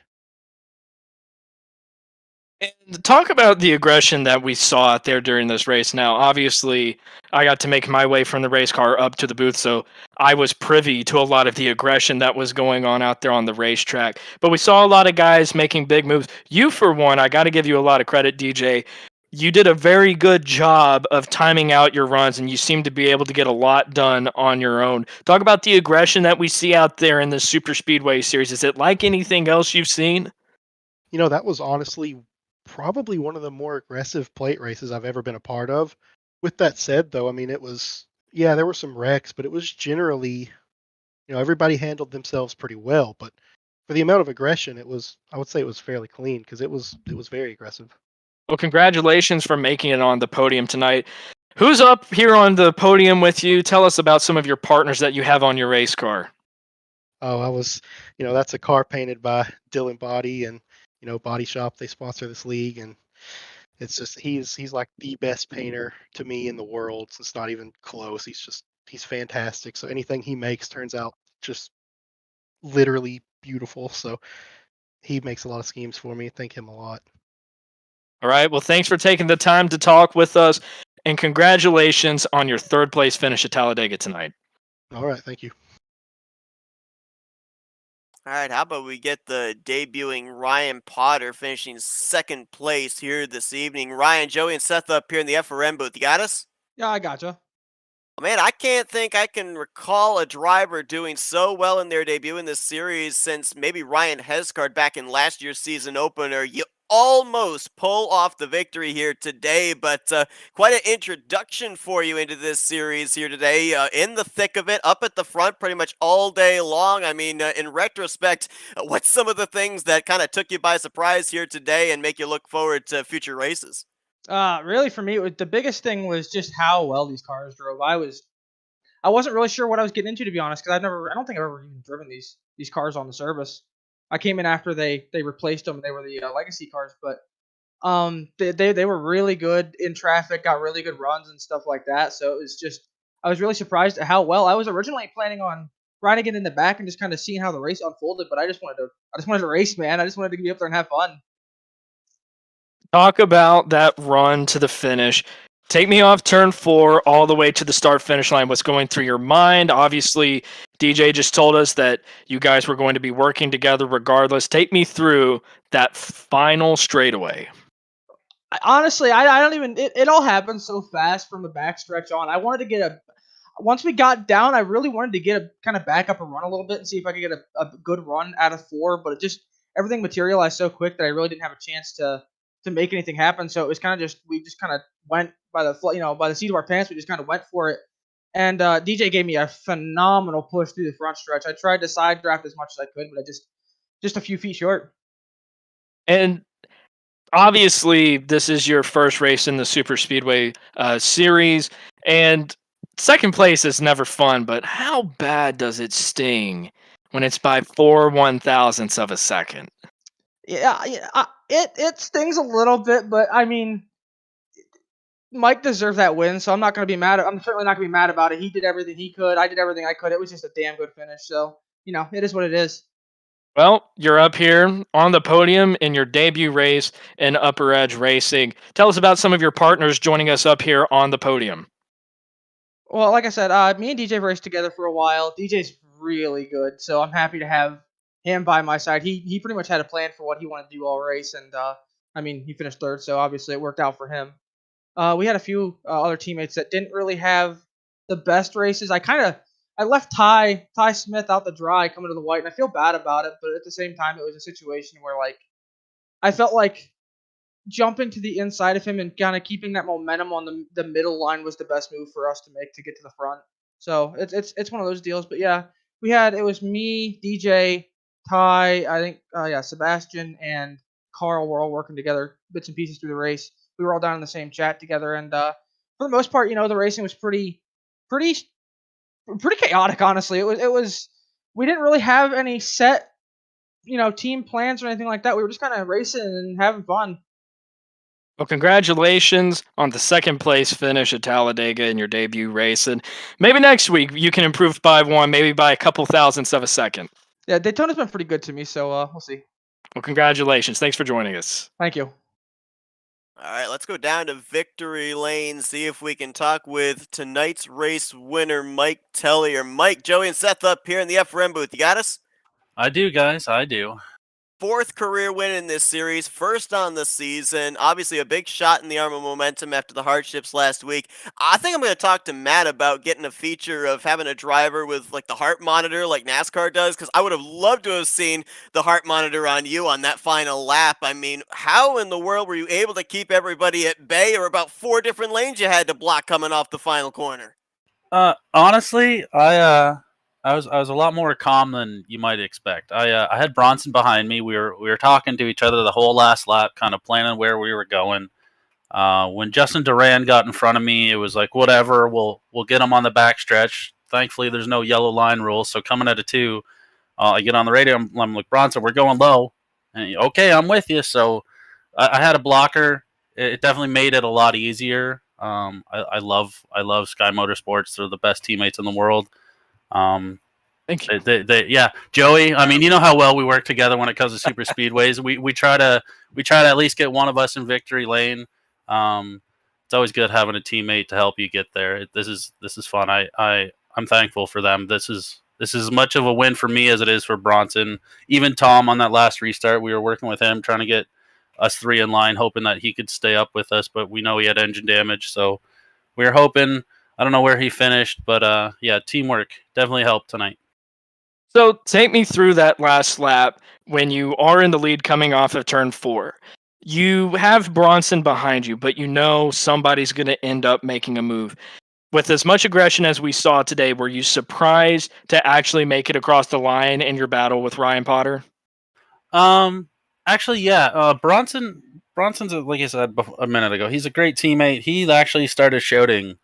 And talk about the aggression that we saw out there during this race. Now, obviously, I got to make my way from the race car up to the booth, so I was privy to a lot of the aggression that was going on out there on the racetrack. But we saw a lot of guys making big moves. You, for one, I got to give you a lot of credit, DJ. You did a very good job of timing out your runs, and you seem to be able to get a lot done on your own. Talk about the aggression that we see out there in the Super Speedway series. Is it like anything else you've seen? That was honestly probably one of the more aggressive plate races I've ever been a part of. With that said, though, I mean, yeah, there were some wrecks, but it was generally, everybody handled themselves pretty well. But for the amount of aggression, I would say it was fairly clean because it was very aggressive. Well, congratulations for making it on the podium tonight. Who's up here on the podium with you? Tell us about some of your partners that you have on your race car. Oh, that's a car painted by Dylan Body and, Baadteshop. They sponsor this league, and it's just he's like the best painter to me in the world. It's not even close. He's fantastic. So anything he makes turns out just literally beautiful. So he makes a lot of schemes for me. Thank him a lot. All right. Well, thanks for taking the time to talk with us, and congratulations on your third place finish at Talladega tonight. All right, thank you. All right, how about we get the debuting Ryan Potter finishing second place here this evening? Ryan, Joey, and Seth up here in the FRM booth. You got us? Yeah, I gotcha. Man, I can't think I can recall a driver doing so well in their debut in this series since maybe Ryan Hescard back in last year's season opener. You almost pull off the victory here today, but quite an introduction for you into this series here today. In the thick of it, up at the front pretty much all day long. I mean, in retrospect, what's some of the things that kind of took you by surprise here today and make you look forward to future races? Really, for me, the biggest thing was just how well these cars drove. I wasn't really sure what I was getting into, to be honest, because I don't think I've ever even driven these cars on the service. I came in after they replaced them. They were the legacy cars, but they were really good in traffic, got really good runs and stuff like that. So it was just I was really surprised at how well. I was originally planning on riding it in the back and just kind of seeing how the race unfolded, but I just wanted to race, man. I just wanted to be up there and have fun. Talk about that run to the finish. Take me off turn 4 all the way to the start finish line. What's going through your mind? Obviously, DJ just told us that you guys were going to be working together regardless. Take me through that final straightaway. Honestly, I don't even. It all happened so fast from the backstretch on. I wanted to get once we got down, I really wanted to get a kind of back up and run a little bit and see if I could get a good run out of 4. But it just everything materialized so quick that I really didn't have a chance to make anything happen. So it was kind of just we just kind of went by the seat of our pants. We just kind of went for it. And DJ gave me a phenomenal push through the front stretch. I tried to side draft as much as I could, but I just a few feet short. And obviously, this is your first race in the Superspeedway series, and second place is never fun, but how bad does it sting when it's by 4/1000ths of a second? Yeah, it stings a little bit, but I mean, Mike deserved that win, so I'm not going to be mad. I'm certainly not going to be mad about it. He did everything he could. I did everything I could. It was just a damn good finish. So it is what it is. Well, you're up here on the podium in your debut race in UpperEdge Racing. Tell us about some of your partners joining us up here on the podium. Well, like I said, me and DJ have raced together for a while. DJ's really good, so I'm happy to have him by my side. He pretty much had a plan for what he wanted to do all race, and I mean, he finished third, so obviously it worked out for him. We had a few other teammates that didn't really have the best races. I left Ty Smith out the dry coming to the white, and I feel bad about it, but at the same time, it was a situation where like I felt like jumping to the inside of him and kind of keeping that momentum on the middle line was the best move for us to make to get to the front. So it's one of those deals. But yeah, it was me, DJ, Ty, I think Sebastian and Carl were all working together, bits and pieces through the race. We were all down in the same chat together, and for the most part, the racing was pretty chaotic. Honestly, it was we didn't really have any set team plans or anything like that. We were just kind of racing and having fun. Well, congratulations on the second place finish at Talladega in your debut race. And maybe next week you can improve by one, maybe by a couple thousandths of a second. Yeah, Daytona's been pretty good to me, so we'll see. Well, congratulations. Thanks for joining us. Thank you. All right, let's go down to victory lane, see if we can talk with tonight's race winner, Mike Tellier. Mike, Joey, and Seth up here in the FRM booth. You got us? I do, guys. I do. Fourth career win in this series, first on the season. Obviously, a big shot in the arm of momentum after the hardships last week. I think I'm going to talk to Matt about getting a feature of having a driver with like the heart monitor, like NASCAR does, because I would have loved to have seen the heart monitor on you on that final lap. I mean, how in the world were you able to keep everybody at bay, or about 4 different lanes you had to block coming off the final corner? Honestly, I was a lot more calm than you might expect. I had Bronson behind me. We were talking to each other the whole last lap, kind of planning where we were going. When Justin Durand got in front of me, it was like whatever. We'll get him on the backstretch. Thankfully, there's no yellow line rules. So coming at a 2, I get on the radio. I'm like, Bronson, we're going low. And okay, I'm with you. So I had a blocker. It definitely made it a lot easier. I love Sky Motorsports. They're the best teammates in the world. Thank you. Yeah, Joey. I mean, you know how well we work together when it comes to super speedways. We try to at least get one of us in victory lane. It's always good having a teammate to help you get there. This is fun. I'm thankful for them. This is as much of a win for me as it is for Bronson. Even Tom on that last restart, we were working with him trying to get us 3 in line, hoping that he could stay up with us. But we know he had engine damage, so we were hoping. I don't know where he finished, but yeah, teamwork definitely helped tonight. So take me through that last lap when you are in the lead coming off of turn 4. You have Bronson behind you, but you know somebody's going to end up making a move. With as much aggression as we saw today, were you surprised to actually make it across the line in your battle with Ryan Potter? Actually, yeah. Bronson's like I said a minute ago. He's a great teammate. He actually started shouting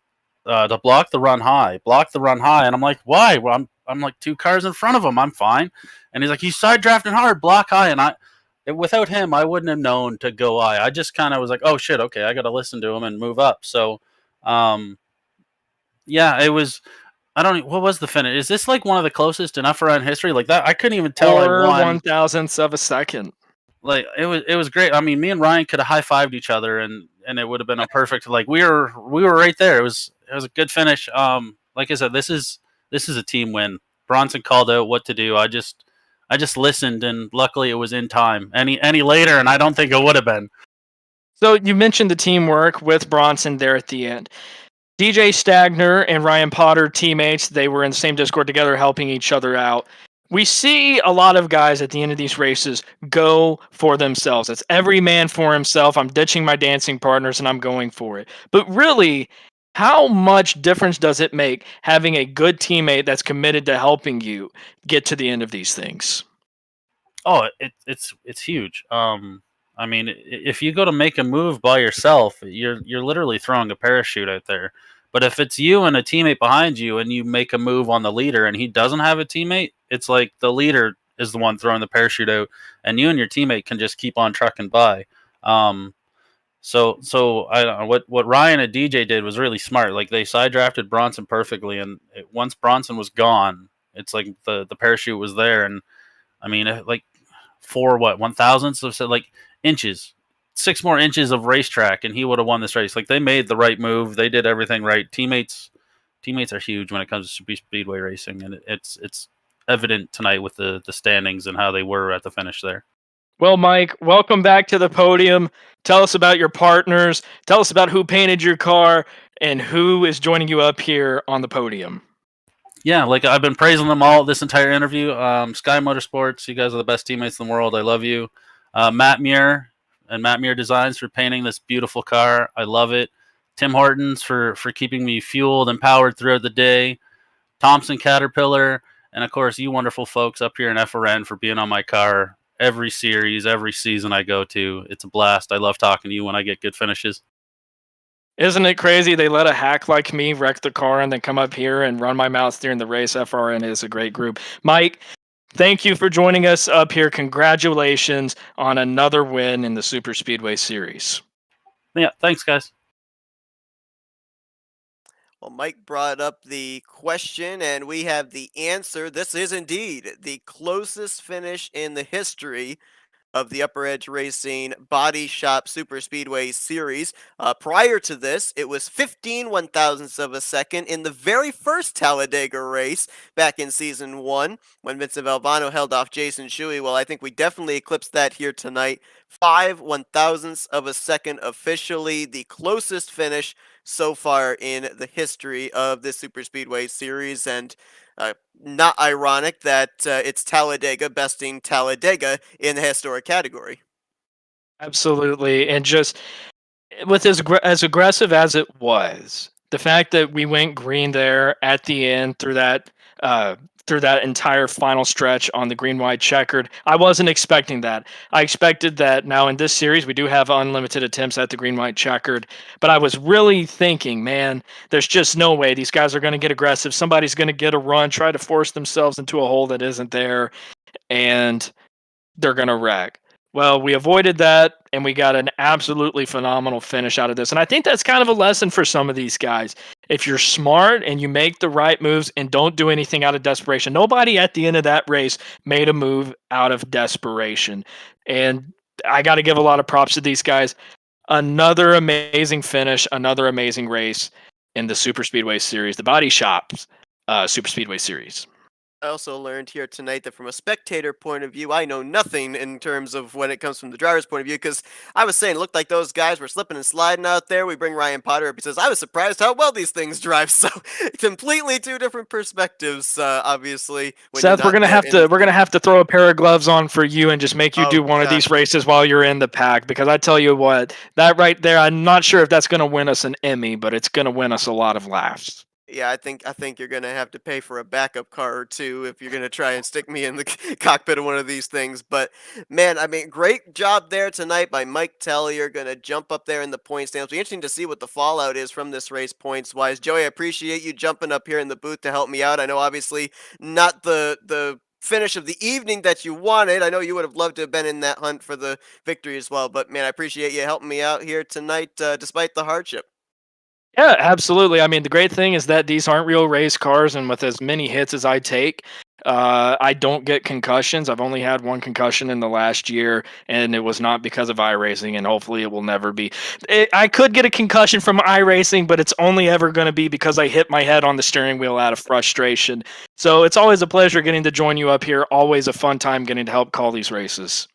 to block the run high, and I'm like, why? Well, I'm like 2 cars in front of him. I'm fine. And he's like, he's side drafting hard, block high, and without him, I wouldn't have known to go high. I just kind of was like, oh shit, okay, I got to listen to him and move up. So, yeah, it was. I don't. What was the finish? Is this like one of the closest in FRN history? Like that, I couldn't even tell. 4/1000ths of a second. like it was great. I mean, me and Ryan could have high-fived each other, and it would have been a perfect, like we were right there. It was a good finish. Like I said, this is a team win. Bronson called out what to do. I just listened, and luckily it was in time. Any later, and I don't think it would have been. So you mentioned the teamwork with Bronson there at the end. DJ Stagner and Ryan Potter, teammates, they were in the same Discord together helping each other out. We see a lot of guys at the end of these races go for themselves. It's every man for himself. I'm ditching my dancing partners and I'm going for it. But really, how much difference does it make having a good teammate that's committed to helping you get to the end of these things? Oh, it's huge. I mean, if you go to make a move by yourself, you're literally throwing a parachute out there. But if it's you and a teammate behind you, and you make a move on the leader, and he doesn't have a teammate, it's like the leader is the one throwing the parachute out, and you and your teammate can just keep on trucking by. So I don't know, what Ryan and DJ did was really smart. Like they side drafted Bronson perfectly, and once Bronson was gone, it's like the parachute was there, and I mean, like for what 1,000ths of like inches, 6 more inches of racetrack, and he would have won this race. Like they made the right move, they did everything right. Teammates are huge when it comes to speedway racing, and it's evident tonight with the standings and how they were at the finish there. Well, Mike, welcome back to the podium. Tell us about your partners. Tell us about who painted your car and who is joining you up here on the podium. Yeah, like I've been praising them all this entire interview. Sky Motorsports, you guys are the best teammates in the world. I love you. Matt Muir and Matt Muir Designs for painting this beautiful car. I love it. Tim Hortons for keeping me fueled and powered throughout the day. Thompson Caterpillar, and of course you wonderful folks up here in FRN for being on my car every series, every season I go to. It's a blast. I love talking to you when I get good finishes. Isn't it crazy they let a hack like me wreck the car and then come up here and run my mouth during the race? FRN is a great group. Mike, thank you for joining us up here. Congratulations on another win in the Superspeedway series. Yeah, thanks, guys. Well, Mike brought up the question, and we have the answer. This is indeed the closest finish in the history of the UpperEdge Racing Baadteshop Superspeedway series. Prior to this, it was 15 1,000ths of a second in the very first Talladega race back in Season 1 when Vincent Valvano held off Jason Shuey. Well, I think we definitely eclipsed that here tonight. 5 1,000ths of a second, officially the closest finish so far in the history of this Superspeedway series, and not ironic that it's Talladega besting Talladega in the historic category. Absolutely. And just with as aggressive as it was, the fact that we went green there at the end through that entire final stretch on the green white checkered, I wasn't expecting that. I expected that now in this series we do have unlimited attempts at the green white checkered, but I was really thinking, man, there's just no way these guys are going to get aggressive. Somebody's going to get a run, try to force themselves into a hole that isn't there, and they're going to wreck. Well, we avoided that, and we got an absolutely phenomenal finish out of this. And I think that's kind of a lesson for some of these guys. If you're smart and you make the right moves and don't do anything out of desperation, nobody at the end of that race made a move out of desperation. And I got to give a lot of props to these guys. Another amazing finish, another amazing race in the Superspeedway series, the Baadteshop Superspeedway series. I also learned here tonight that from a spectator point of view, I know nothing in terms of when it comes from the driver's point of view, because I was saying it looked like those guys were slipping and sliding out there. We bring Ryan Potter up because I was surprised how well these things drive. So completely two different perspectives, obviously. Seth, we're gonna have to throw a pair of gloves on for you and just make you do one of these races while you're in the pack, because I tell you what, that right there, I'm not sure if that's gonna win us an Emmy, but it's gonna win us a lot of laughs. Yeah, I think you're gonna have to pay for a backup car or two if you're gonna try and stick me in the cockpit of one of these things. But man, I mean, great job there tonight by Mike Tellier. Gonna jump up there in the point stands. It'll be interesting to see what the fallout is from this race points wise. Joey, I appreciate you jumping up here in the booth to help me out. I know obviously not the finish of the evening that you wanted. I know you would have loved to have been in that hunt for the victory as well. But man, I appreciate you helping me out here tonight, despite the hardship. Yeah, absolutely. I mean, the great thing is that these aren't real race cars, and with as many hits as I take, I don't get concussions. I've only had one concussion in the last year, and it was not because of iRacing, and hopefully it will never be. I could get a concussion from iRacing, but it's only ever going to be because I hit my head on the steering wheel out of frustration. So it's always a pleasure getting to join you up here. Always a fun time getting to help call these races.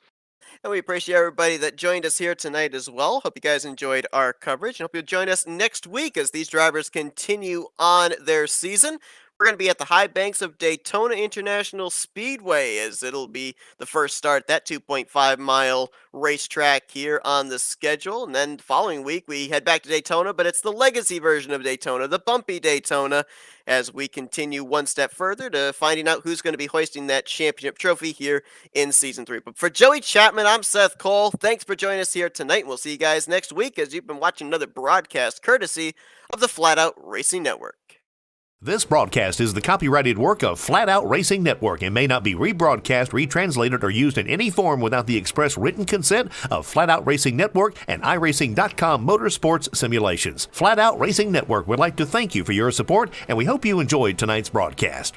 And we appreciate everybody that joined us here tonight as well. Hope you guys enjoyed our coverage, and hope you'll join us next week as these drivers continue on their season. We're going to be at the high banks of Daytona International Speedway, as it'll be the first start, that 2.5-mile racetrack here on the schedule. And then the following week, we head back to Daytona, but it's the legacy version of Daytona, the bumpy Daytona, as we continue one step further to finding out who's going to be hoisting that championship trophy here in Season 3. But for Joey Chapman, I'm Seth Cole. Thanks for joining us here tonight, and we'll see you guys next week as you've been watching another broadcast courtesy of the Flatout Racing Network. This broadcast is the copyrighted work of Flatout Racing Network and may not be rebroadcast, retranslated, or used in any form without the express written consent of Flatout Racing Network and iRacing.com Motorsports Simulations. Flatout Racing Network would like to thank you for your support, and we hope you enjoyed tonight's broadcast.